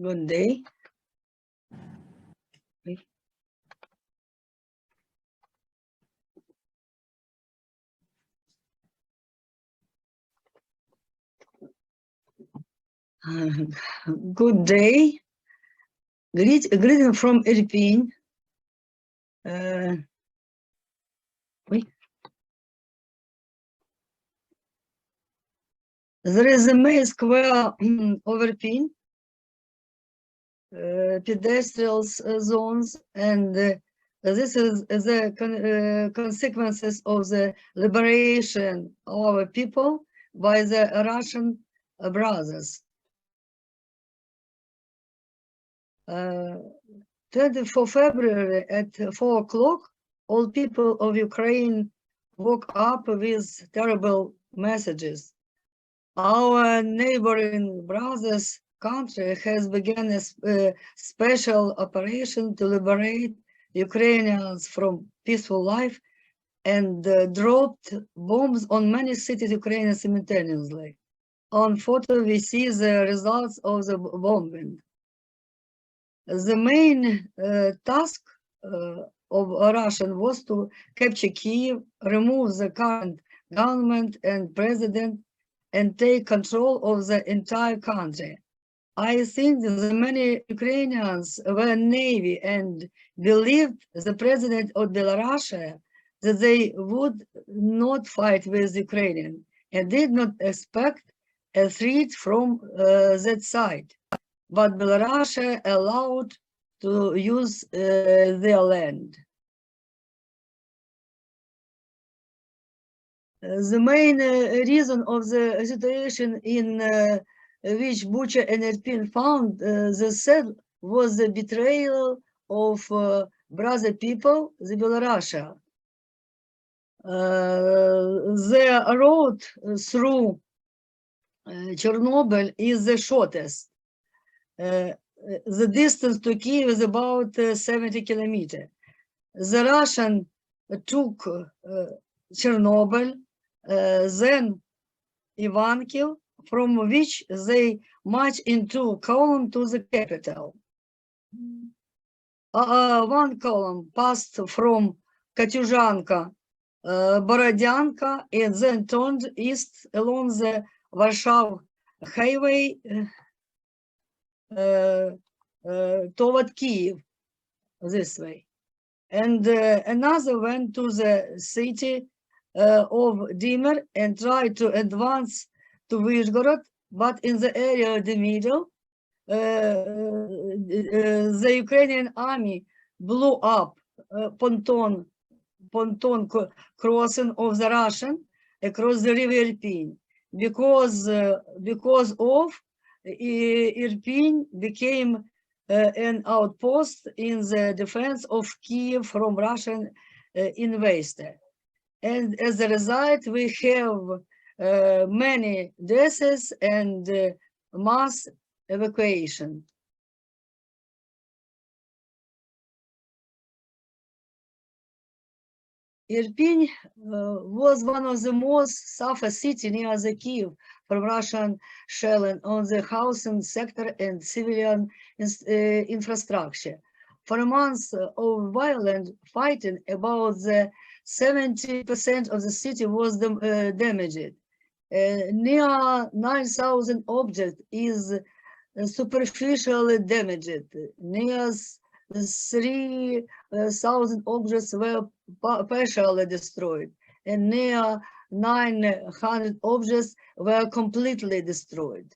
Good day. Good day. Greeting from Irpin. There is a main square of Irpin, pedestrian zones, and this is the consequences of the liberation of our people by the Russian brothers. 24 February at 4 o'clock, all people of Ukraine woke up with terrible messages. Our neighboring brothers' country has begun a special operation to liberate Ukrainians from peaceful life and dropped bombs on many cities Ukraine simultaneously. On photo, we see the results of the bombing. The main task of Russian was to capture Kyiv, remove the current government and president, and take control of the entire country. I think that many Ukrainians were naive and believed the president of Belarus that they would not fight with Ukrainians and did not expect a threat from that side. But Belarus allowed to use their land. The main reason of the situation in which Bucha and Irpin found themselves was the betrayal of brother people, the Belarus. The road through Chernobyl is the shortest. The distance to Kyiv is about 70 kilometers. The Russian took Chernobyl, then Ivankiv, from which they march into column to the capital. One column passed from Katyuzhanka, Borodyanka, and then turned east along the Warsaw highway toward Kiev, this way. And another went to the city of Dimir and tried to advance to Vyshgorod, but in the area of the middle, the Ukrainian army blew up pontoon crossing of the Russian across the river Irpin, because of Irpin became an outpost in the defense of Kiev from Russian invader. And as a result, we have many deaths and mass evacuation. Irpin was one of the most suffered cities near the Kiev from Russian shelling on the housing sector and civilian infrastructure. For months of violent fighting, about 70% of the city was damaged. Near 9,000 objects is superficially damaged. Near 3,000 objects were partially destroyed, and near 900 objects were completely destroyed.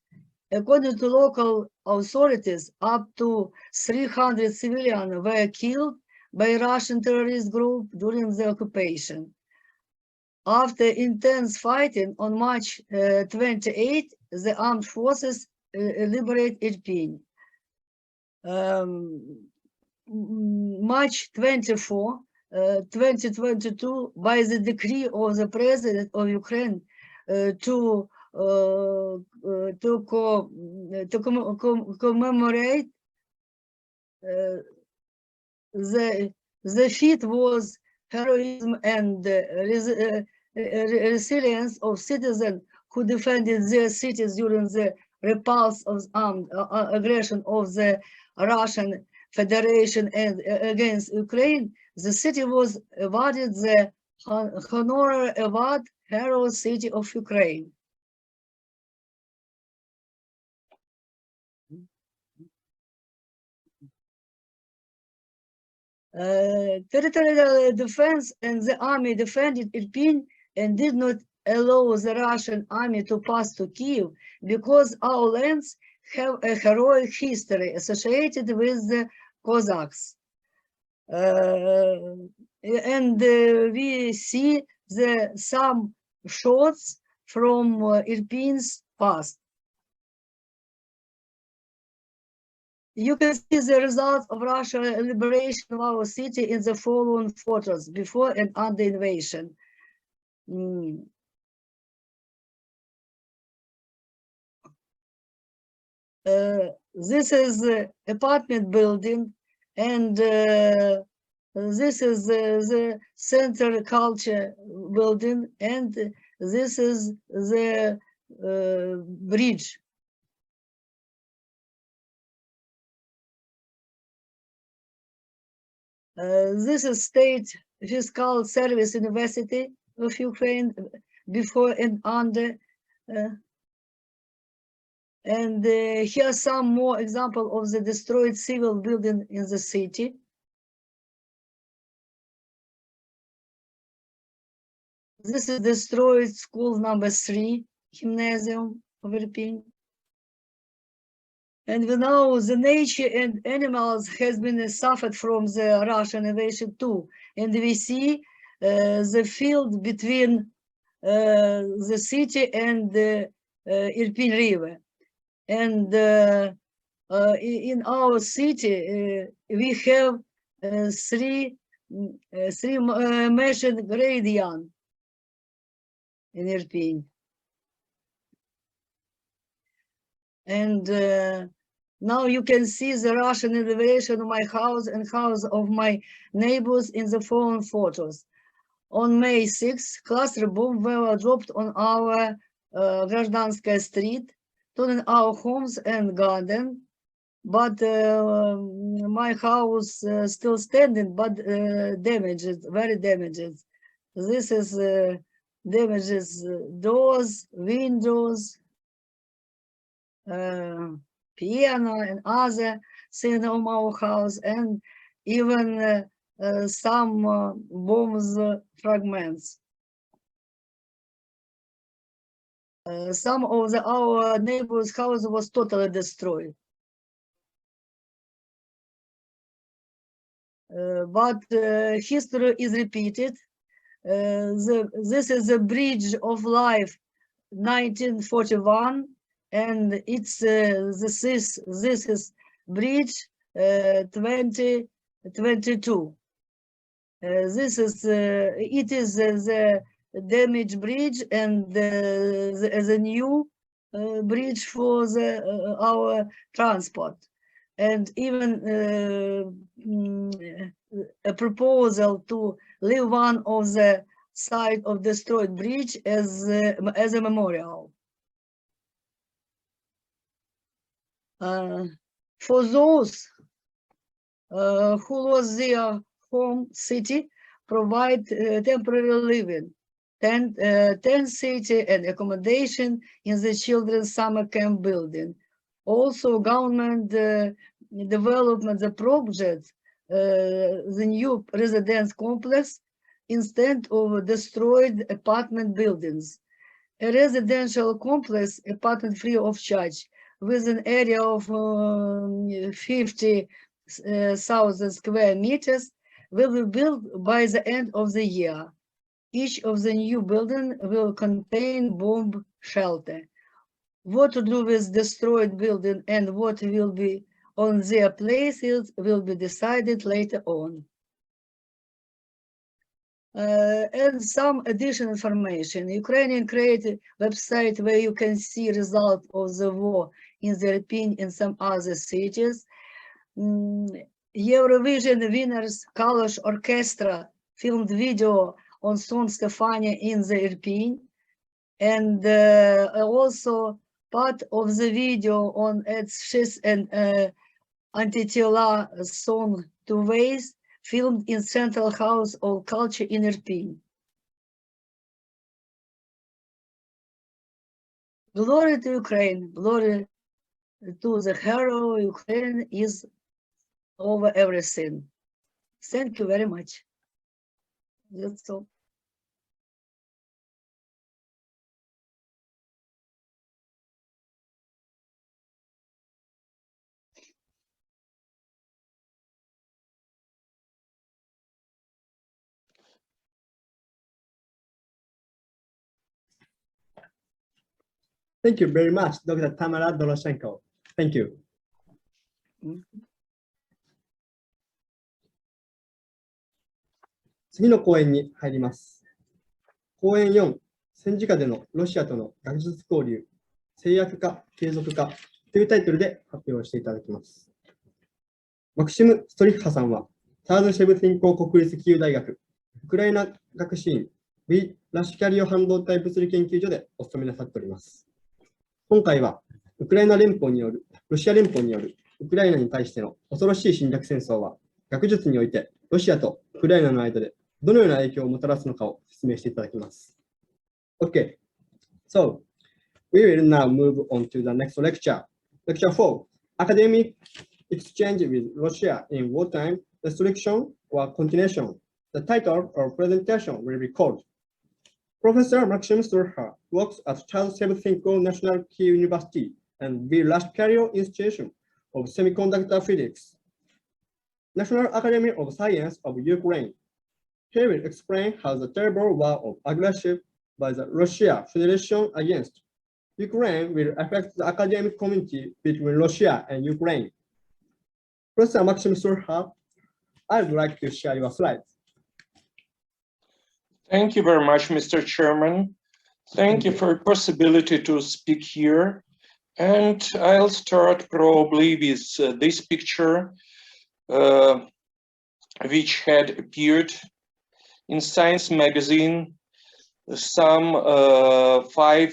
According to local authorities, up to 300 civilians were killed by a Russian terrorist group during the occupation. After intense fighting on March 28, the armed forces liberated Irpin. March 24, 2022, by the decree of the President of Ukraine to commemorate the feat was heroism and resilience of citizens who defended their cities during the repulse of armed aggression of the Russian Federation and against Ukraine. The city was awarded the Honorary Award Hero City of Ukraine. Territorial defense and the army defended Irpin and did not allow the Russian army to pass to Kiev because our lands have a heroic history associated with the Cossacks. And we see some shots from Irpin's past. You can see the results of Russian liberation of our city in the following photos before and under invasion. This is the apartment building, and this is the Center Culture building, and this is the bridge. This is State Fiscal Service University of Ukraine before and under. And here are some more examples of the destroyed civil building in the city. This is destroyed school number 3, Gymnasium of Irpin. And we know the nature and animals has been suffered from the Russian invasion too. And we see the field between the city and the Irpin River. And in our city, we have three mentioned gradient in Irpin. And now you can see the Russian invasion of my house and house of my neighbors in the following photos. On May 6th, cluster bombs were dropped on our Гражданская street, turning our homes and garden. But my house still standing, but damaged, very damaged. This is damages doors, windows, piano and other things of our house, and even some bombs fragments. Some of our neighbors' house was totally destroyed. But history is repeated. This is the Bridge of Life, 1941, and it's this is Bridge 2022. This is it is the damaged bridge and the new bridge for our transport. And even a proposal to leave one of the side of destroyed bridge as a memorial. For those who lost their home city, provide temporary living, tent city and accommodation in the children's summer camp building. Also, government development the project, the new residence complex instead of destroyed apartment buildings. A residential complex, apartment free of charge, with an area of 50,000 square meters, will be built by the end of the year. Each of the new building will contain bomb shelter. What to do with destroyed building and what will be on their places will be decided later on. And some additional information. Ukrainian created website where you can see results of the war in the European and some other cities. Eurovision winners Kalosh Orchestra filmed video on song Stefania in the European, and also part of the video on Eds Shis and Antitela song Two Ways, filmed in Central House of Culture in Irpin. Glory to Ukraine, glory to the hero. Ukraine is over everything. Thank you very much. That's all. Thank you very much, Dr. Tamara Doroshenko. Thank you. 次の講演に入ります。講演4、戦時下でのロシアとの学術交流、制約か継続かというタイトルで発表していただきます。マクシム・ストリッハさんは、ターズシェブティンコ国立キーウ大学、ウクライナ学士院、ラシキャリオ半導体物理研究所でお勤めなさっております。今回は、ロシア連邦によるウクライナに対しての恐ろしい侵略戦争は、学術においてロシアとウクライナの間でどのような影響をもたらすのかを説明していただきます。Okay, so we will now move on to the next lecture. Lecture 4, Academic Exchange with Russia in Wartime, Restriction or Continuation. The title of presentation will be called Professor Maxim Sturha works at Charles Shevchenko National Kiev University and the Lashkario Institution of Semiconductor Physics, National Academy of Science of Ukraine. He will explain how the terrible war of aggression by the Russia Federation against Ukraine will affect the academic community between Russia and Ukraine. Professor Maxim Sturha, I would like to share your slides. Thank you very much, Mr. Chairman. Thank you for the possibility to speak here. And I'll start probably with this picture, which had appeared in Science magazine some 5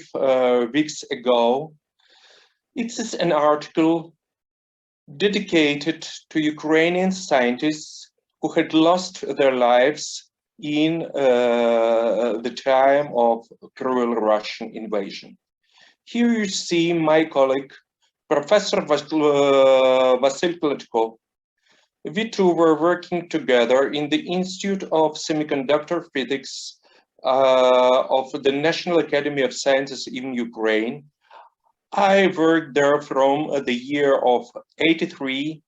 weeks ago. It is an article dedicated to Ukrainian scientists who had lost their lives in the time of cruel Russian invasion. Here you see my colleague, Professor Vasyl Kletko. We two were working together in the Institute of Semiconductor Physics of the National Academy of Sciences in Ukraine. I worked there from the year of '83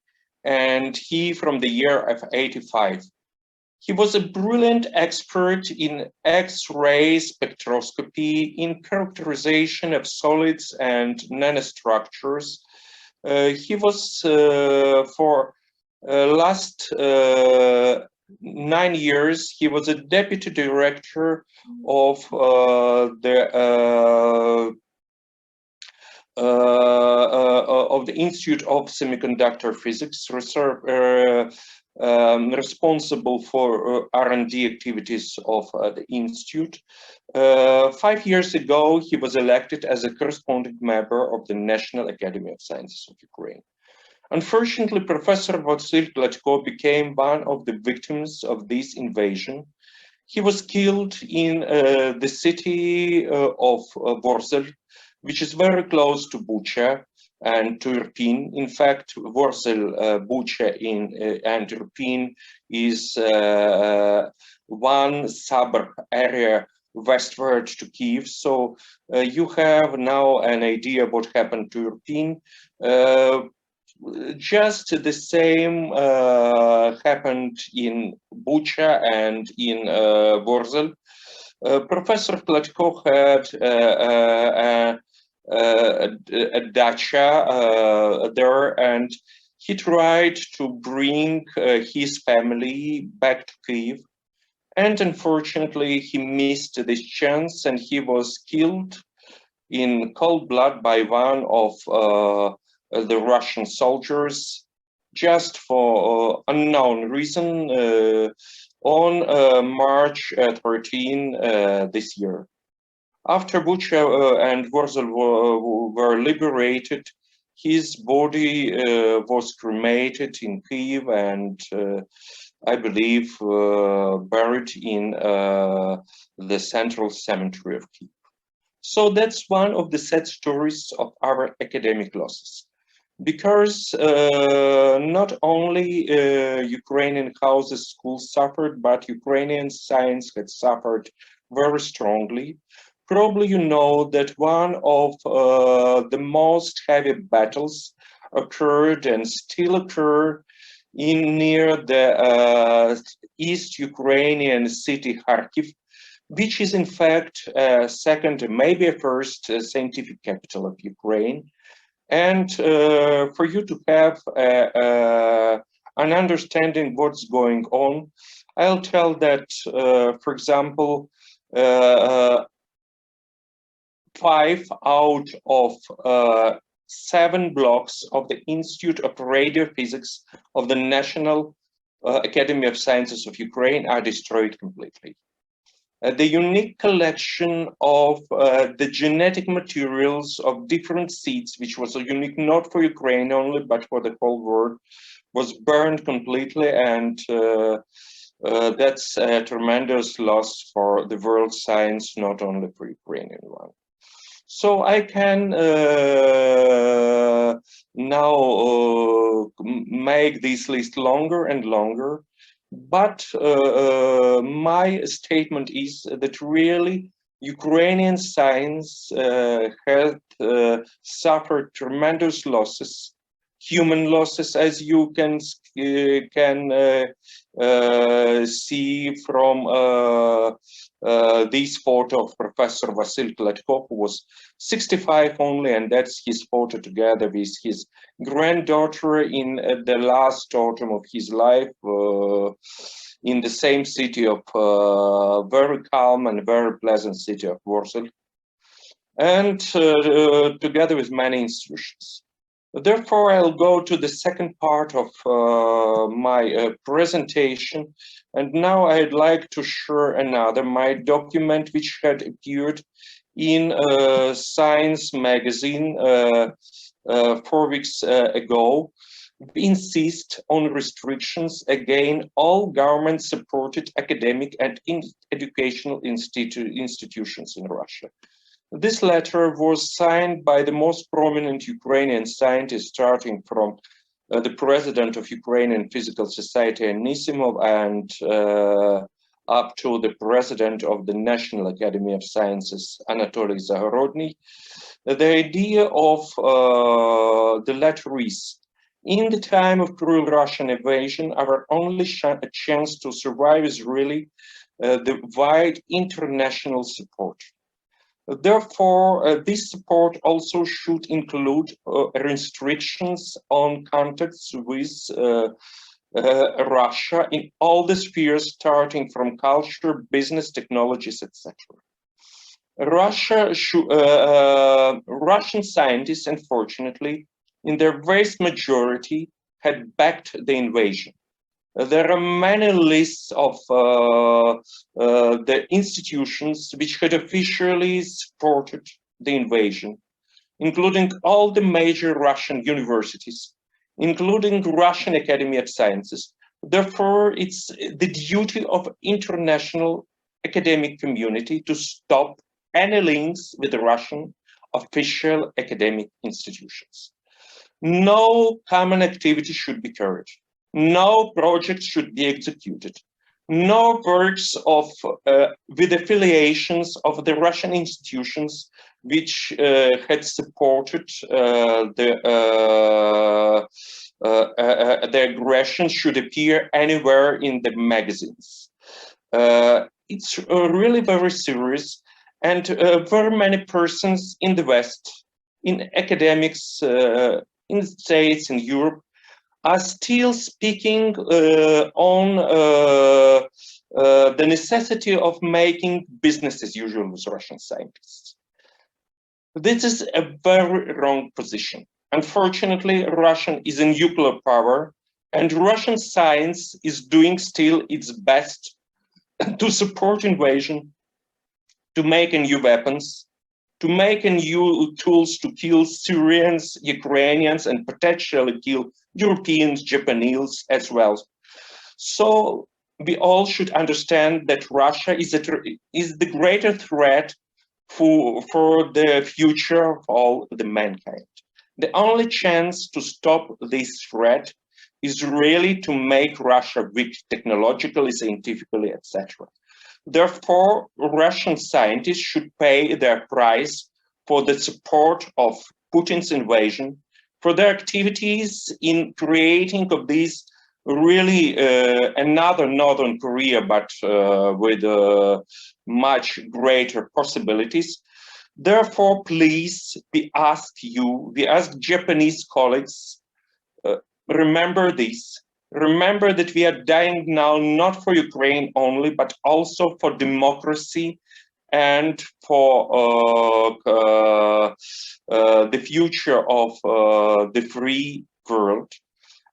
and he from the year of '85. He was a brilliant expert in X-ray spectroscopy, in characterization of solids and nanostructures. He was for last 9 years, he was a deputy director of the Institute of Semiconductor Physics, responsible for R&D activities of the Institute. 5 years ago, he was elected as a corresponding member of the National Academy of Sciences of Ukraine. Unfortunately, Professor Vasyl Kletko became one of the victims of this invasion. He was killed in the city of Vorzel, which is very close to Bucha and to Irpin. In fact, Vorzel, Bucha and Irpin is one suburb area westward to Kiev. So you have now an idea what happened to Irpin. Just the same happened in Bucha and in Vorzel. Professor Kletko had a dacha there, and he tried to bring his family back to Kiev. And unfortunately, he missed this chance and he was killed in cold blood by one of the Russian soldiers, just for unknown reason, on March 13 this year. After Bucha and Vorzel were liberated, his body was cremated in Kiev and I believe buried in the central cemetery of Kiev. So that's one of the sad stories of our academic losses. Because not only Ukrainian houses, schools suffered, but Ukrainian science had suffered very strongly. Probably you know that one of the most heavy battles occurred and still occur near the East Ukrainian city Kharkiv, which is in fact second, maybe a first scientific capital of Ukraine. And for you to have an understanding what's going on, I'll tell that, for example, 5 out of 7 blocks of the Institute of Radio Physics of the National Academy of Sciences of Ukraine are destroyed completely. The unique collection of the genetic materials of different seeds, which was unique not for Ukraine only, but for the whole world, was burned completely, and that's a tremendous loss for the world science, not only for Ukrainian one. So I can now make this list longer and longer. But my statement is that really Ukrainian science had suffered tremendous losses, human losses, as you can see from this photo of Professor Vasyl Kletko, who was 65 only, and that's his photo together with his granddaughter in the last autumn of his life in the same city of very calm and very pleasant city of Warsaw, and together with many institutions. Therefore, I'll go to the second part of my presentation. And now I'd like to share my document which had appeared in Science magazine 4 weeks ago. We insist on restrictions against all government-supported academic and educational institutions in Russia. This letter was signed by the most prominent Ukrainian scientists, starting from the president of Ukrainian Physical Society, Anisimov, and up to the president of the National Academy of Sciences, Anatoly Zagorodny. The idea of the letter is, in the time of cruel Russian invasion, our only chance to survive is really the wide international support. Therefore, this support also should include restrictions on contacts with Russia in all the spheres, starting from culture, business, technologies, etc. Russian scientists, unfortunately, in their vast majority, had backed the invasion. There are many lists of the institutions which had officially supported the invasion, including all the major Russian universities, including Russian Academy of Sciences. Therefore, it's the duty of international academic community to stop any links with the Russian official academic institutions. No common activity should be carried. No projects should be executed. No works of with affiliations of the Russian institutions which had supported the aggression should appear anywhere in the magazines. It's really very serious, and very many persons in the West, in academics, in the States, in Europe, are still speaking on the necessity of making business as usual with Russian scientists. This is a very wrong position. Unfortunately, Russia is a nuclear power, and Russian science is doing still its best to support invasion, to make new weapons, to make new tools to kill Syrians, Ukrainians, and potentially kill Europeans, Japanese as well. So we all should understand that Russia is the greater threat for the future of all the mankind. The only chance to stop this threat is really to make Russia weak technologically, scientifically, etc. Therefore, Russian scientists should pay their price for the support of Putin's invasion, for their activities in creating of this really another Northern Korea, but with much greater possibilities. Therefore, please, we ask Japanese colleagues, remember this. Remember that we are dying now not for Ukraine only, but also for democracy and for the future of the free world.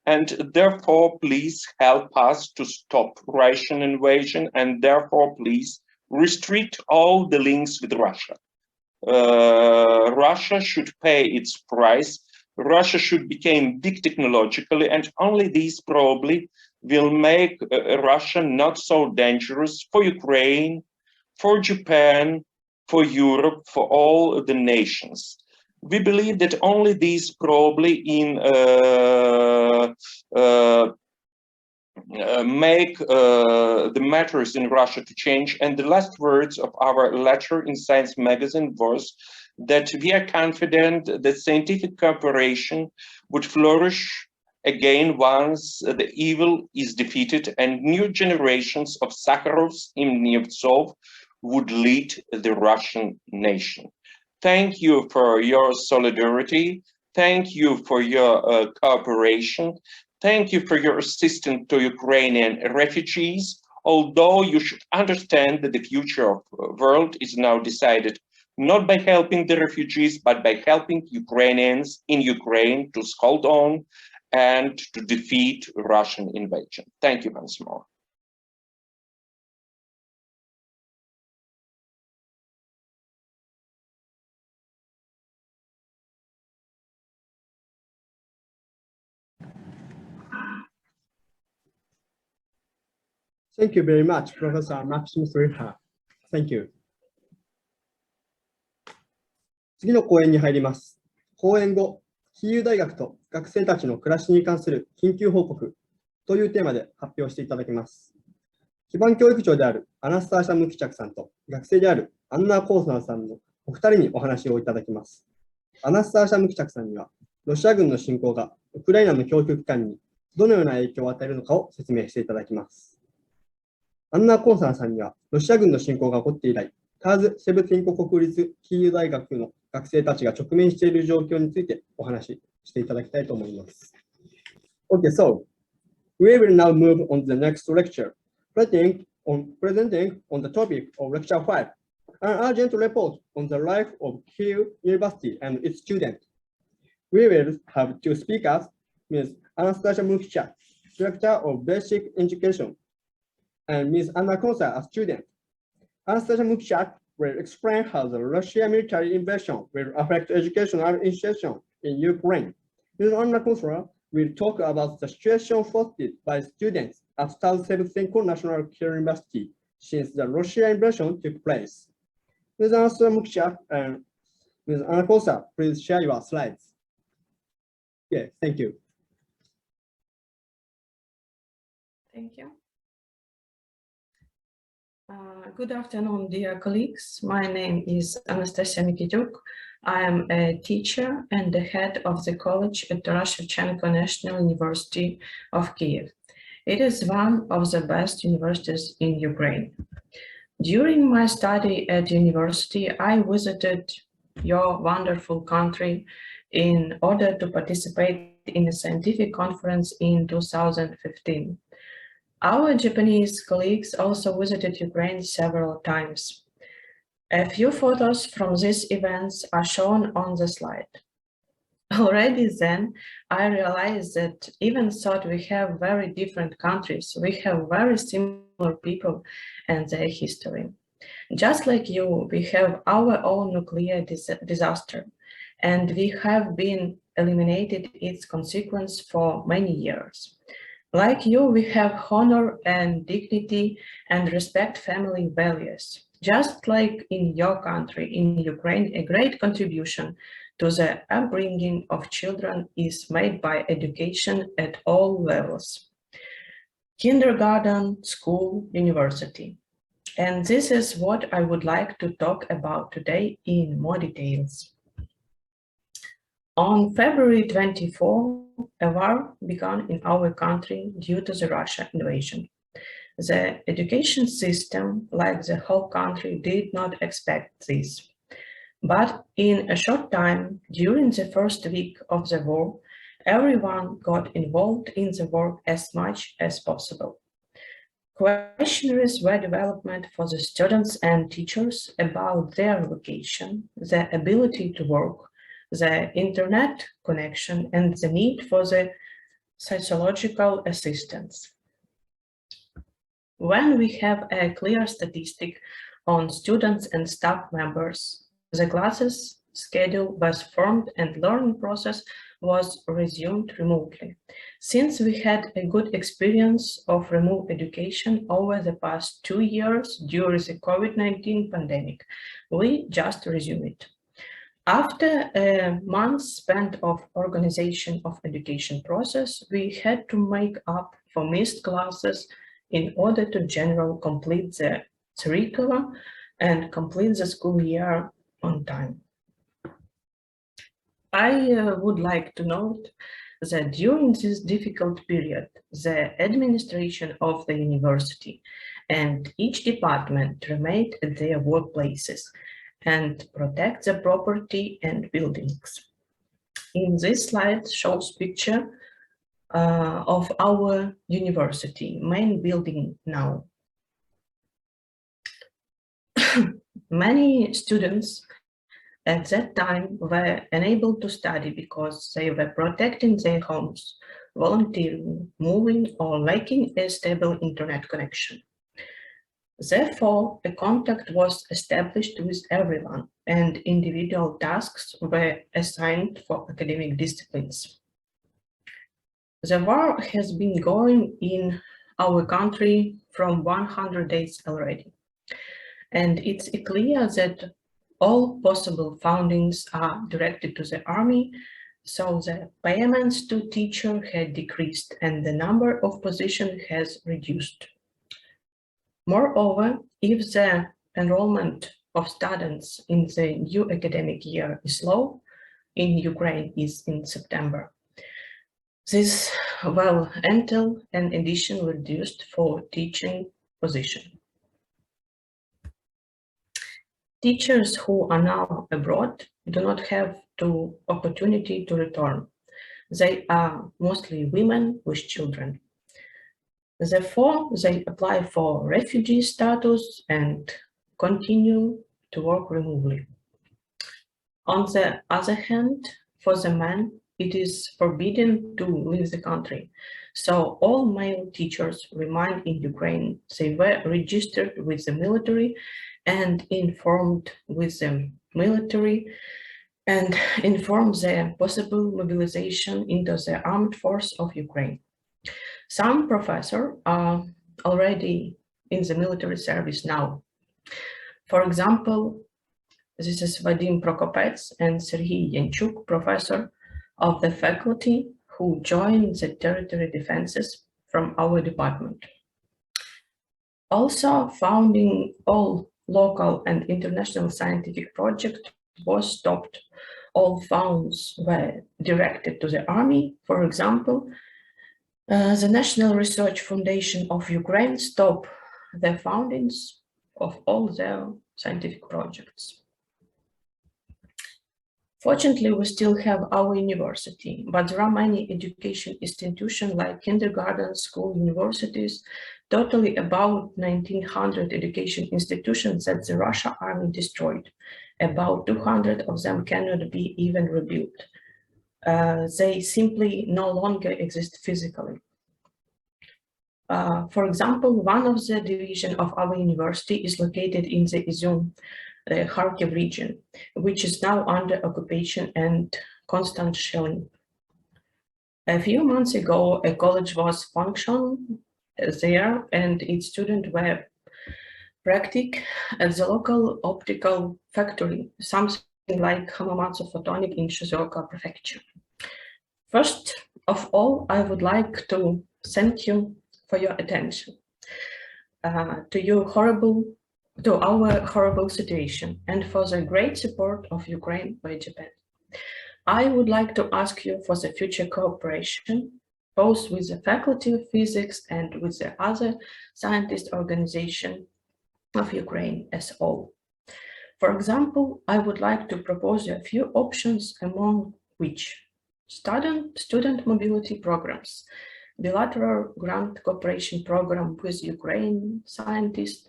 And therefore, please help us to stop Russian invasion, and therefore, please restrict all the links with Russia. Russia should pay its price. Russia should become big technologically, and only this probably will make Russia not so dangerous for Ukraine, for Japan, for Europe, for all the nations. We believe that only these probably make the matters in Russia to change. And the last words of our letter in Science magazine was that we are confident that scientific cooperation would flourish again once the evil is defeated and new generations of Sakharovs and Nemtsov would lead the Russian nation. Thank you for your solidarity. Thank you for your cooperation. Thank you for your assistance to Ukrainian refugees. Although you should understand that the future of the world is now decided not by helping the refugees, but by helping Ukrainians in Ukraine to hold on and to defeat Russian invasion. Thank you once more. Thank you very much, Professor Maxim Sriha. Thank you. 次の講演に入ります。講演後、キーウ大学と学生たちの暮らしに関する緊急報告というテーマで発表していただきます。基盤教育長であるアナスターシャ・ムキチャクさんと学生であるアンナ・コースナーさんのお二人にお話をいただきます。アナスターシャ・ムキチャクさんには、ロシア軍の侵攻がウクライナの供給機関にどのような影響を与えるのかを説明していただきます。アンナ・コースナーさんには、ロシア軍の侵攻が起こって以来、ターズ・シェブティンコ国立キーウ大学の学生たちが直面している状況についてお話ししていただきたいと思います。Okay, so we will now move on to the next lecture, presenting on the topic of Lecture 5, an urgent report on the life of Kyiv University and its students. We will have two speakers, Ms. Anastasia Mukhchak, Director of Basic Education, and Ms. Anna Konsa, a student. Anastasia Mukhchak will explain how the Russian military invasion will affect educational institutions in Ukraine. Ms. Anna Konsa will talk about the situation faced by students at Shevchenko National University since the Russian invasion took place. Ms. Anastasia Mukhchak and Ms. Anna Konsa, please share your slides. Yeah, thank you. Thank you. Good afternoon, dear colleagues. My name is Anastasia Mikityuk. I am a teacher and the head of the college at the Shevchenko National University of Kyiv. It is one of the best universities in Ukraine. During my study at university, I visited your wonderful country in order to participate in a scientific conference in 2015. Our Japanese colleagues also visited Ukraine several times. A few photos from these events are shown on the slide. Already then, I realized that even though we have very different countries, we have very similar people and their history. Just like you, we have our own nuclear disaster, and we have been eliminated its consequence for many years. Like you, we have honor and dignity and respect family values. Just like in your country, in Ukraine, a great contribution to the upbringing of children is made by education at all levels. Kindergarten, school, university. And this is what I would like to talk about today in more details. On February 24, a war began in our country due to the Russian invasion. The education system, like the whole country, did not expect this. But in a short time, during the first week of the war, everyone got involved in the work as much as possible. Questionnaires were developed for the students and teachers about their vocation, their ability to work, the internet connection, and the need for the psychological assistance. When we have a clear statistic on students and staff members, the classes schedule was formed and learning process was resumed remotely. Since we had a good experience of remote education over the past 2 years during the COVID-19 pandemic, we just resumed it. After a month spent of organization of education process, we had to make up for missed classes in order to generally complete the curriculum and complete the school year on time. I would like to note that during this difficult period, the administration of the university and each department remained at their workplaces and protect the property and buildings. In this slide shows picture of our university main building now. Many students at that time were unable to study because they were protecting their homes, volunteering, moving, or lacking a stable internet connection. Therefore, a contact was established with everyone, and individual tasks were assigned for academic disciplines. The war has been going in our country from 100 days already, and it's clear that all possible fundings are directed to the army, so the payments to teachers had decreased and the number of positions has reduced. Moreover, if the enrollment of students in the new academic year is low, in Ukraine is in September, this will entail an addition reduced for teaching position. Teachers who are now abroad do not have the opportunity to return. They are mostly women with children. Therefore, they apply for refugee status and continue to work remotely. On the other hand, for the men, it is forbidden to leave the country. So all male teachers remain in Ukraine. They were registered with the military and informed with the military and informed their possible mobilization into the armed force of Ukraine. Some professors are already in the military service now. For example, this is Vadim Prokopets and Serhiy Yanchuk, professor of the faculty who joined the territory defenses from our department. Also, founding all local and international scientific projects was stopped. All funds were directed to the army. For example, the National Research Foundation of Ukraine stopped the fundings of all their scientific projects. Fortunately, we still have our university, but there are many education institutions like kindergarten, school, universities, totally about 1900 education institutions that the Russian army destroyed. About 200 of them cannot be even rebuilt. They simply no longer exist physically. For example, one of the divisions of our university is located in the Izum, the Kharkiv region, which is now under occupation and constant shelling. A few months ago, a college was functioning there and its students were practicing at the local optical factory, something like Hamamatsu Photonic in Shizuoka Prefecture. First of all, I would like to thank you for your attention to our horrible situation and for the great support of Ukraine by Japan. I would like to ask you for the future cooperation, both with the Faculty of Physics and with the other scientist organization of Ukraine as a whole. For example, I would like to propose a few options, among which student mobility programs, bilateral grant cooperation program with Ukraine scientists,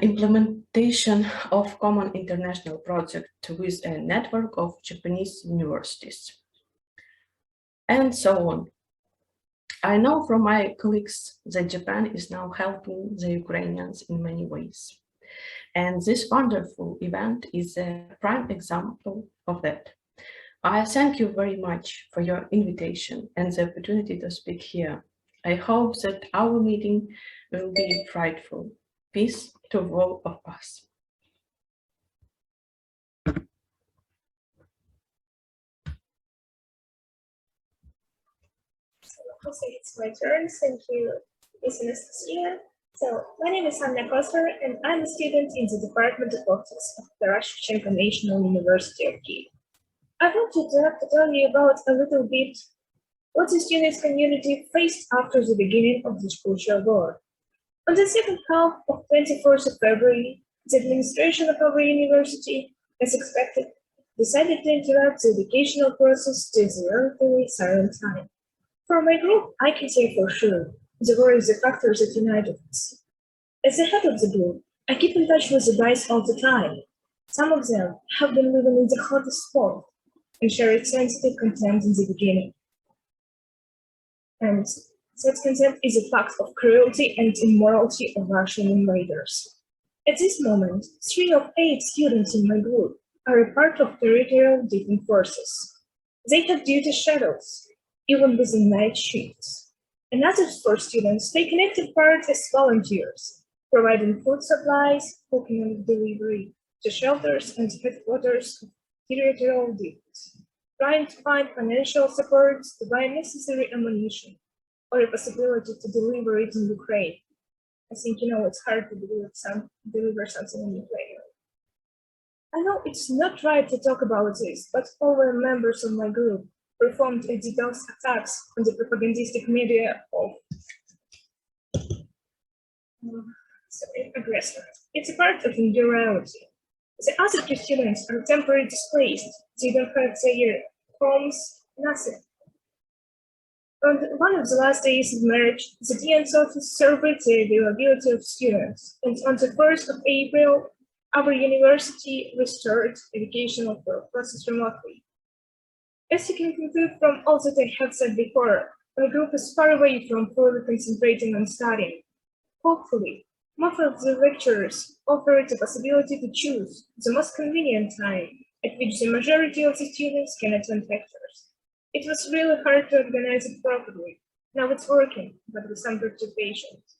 implementation of common international project with a network of Japanese universities, and so on. I know from my colleagues that Japan is now helping the Ukrainians in many ways. And this wonderful event is a prime example of that. I thank you very much for your invitation and the opportunity to speak here. I hope that our meeting will be fruitful. Peace to all of us. Okay, it's my turn. Thank you, Ms. Anastasia. So, my name is Anna Kosler, and I'm a student in the Department of Optics of the Russian National University of Kyiv. I wanted to tell you about a little bit what the students' community faced after the beginning of the Crucial War. On the second half of 24th of February, the administration of our university, as expected, decided to interrupt the educational process to the relatively silent time. For my group, I can say for sure, the war is the factor that united us. As the head of the group, I keep in touch with the guys all the time. Some of them have been living in the hottest spot and shared sensitive content in the beginning. And such content is a fact of cruelty and immorality of Russian invaders. At this moment, 3 of 8 students in my group are a part of territorial defense forces. They have duty schedules, even within night shifts. Another 4 students take an active part as volunteers, providing food supplies, cooking and delivery to shelters and headquarters of territorial defense, trying to find financial support to buy necessary ammunition or a possibility to deliver it in Ukraine. I think it's hard to deliver something in Ukraine. I know it's not right to talk about this, but all the members of my group performed a DDoS attacks on the propagandistic media of aggressor. It's a part of their reality. The other 2 students are temporarily displaced. They don't have their homes, nothing. On one of the last days of March, the DN's office surveyed the availability of students, and on the 1st of April, our university restored educational process remotely. As you can conclude from all that I have said before, my group is far away from fully concentrating on studying. Hopefully, most of the lecturers offer the possibility to choose the most convenient time at which the majority of the students can attend lectures. It was really hard to organize it properly. Now it's working, but with some perturbations.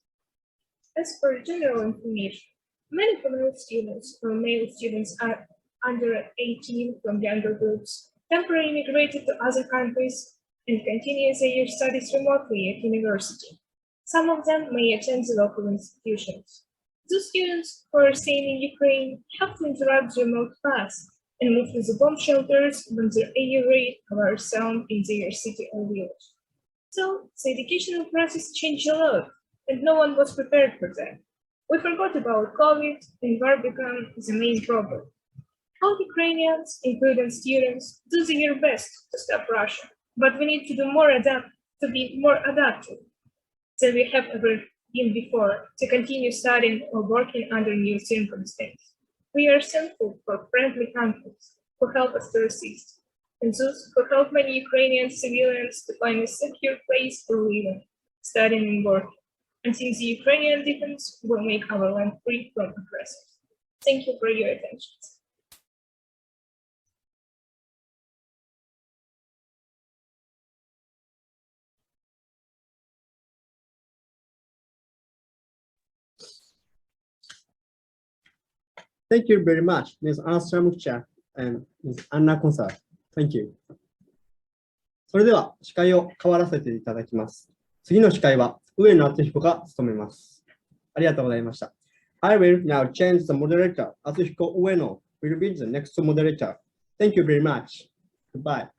As for general information, many female students or male students are under 18 from younger groups temporarily migrated to other countries and continue their studies remotely at university. Some of them may attend the local institutions. Those students who are staying in Ukraine have to interrupt the remote class and move to the bomb shelters when the air raid are sound in their city or village. So the educational process changed a lot, and no one was prepared for that. We forgot about COVID, and war became the main problem. All Ukrainians, including students, do their best to stop Russia, but we need to do more to be more adaptive than we have ever been before, to continue studying or working under new circumstances. We are thankful for friendly countries who help us to assist, and those who help many Ukrainian civilians to find a secure place for living, studying and working, until the Ukrainian defense will make our land free from aggressors. Thank you for your attention. Thank you very much, Ms. Anna and Ms. Anna Consar. Thank you. それでは司会を変わらせていただきます。次の司会は上野敦彦が務めます。ありがとうございました。I will now change the moderator. Atsuhiko Ueno will be the next moderator. Thank you very much. Goodbye.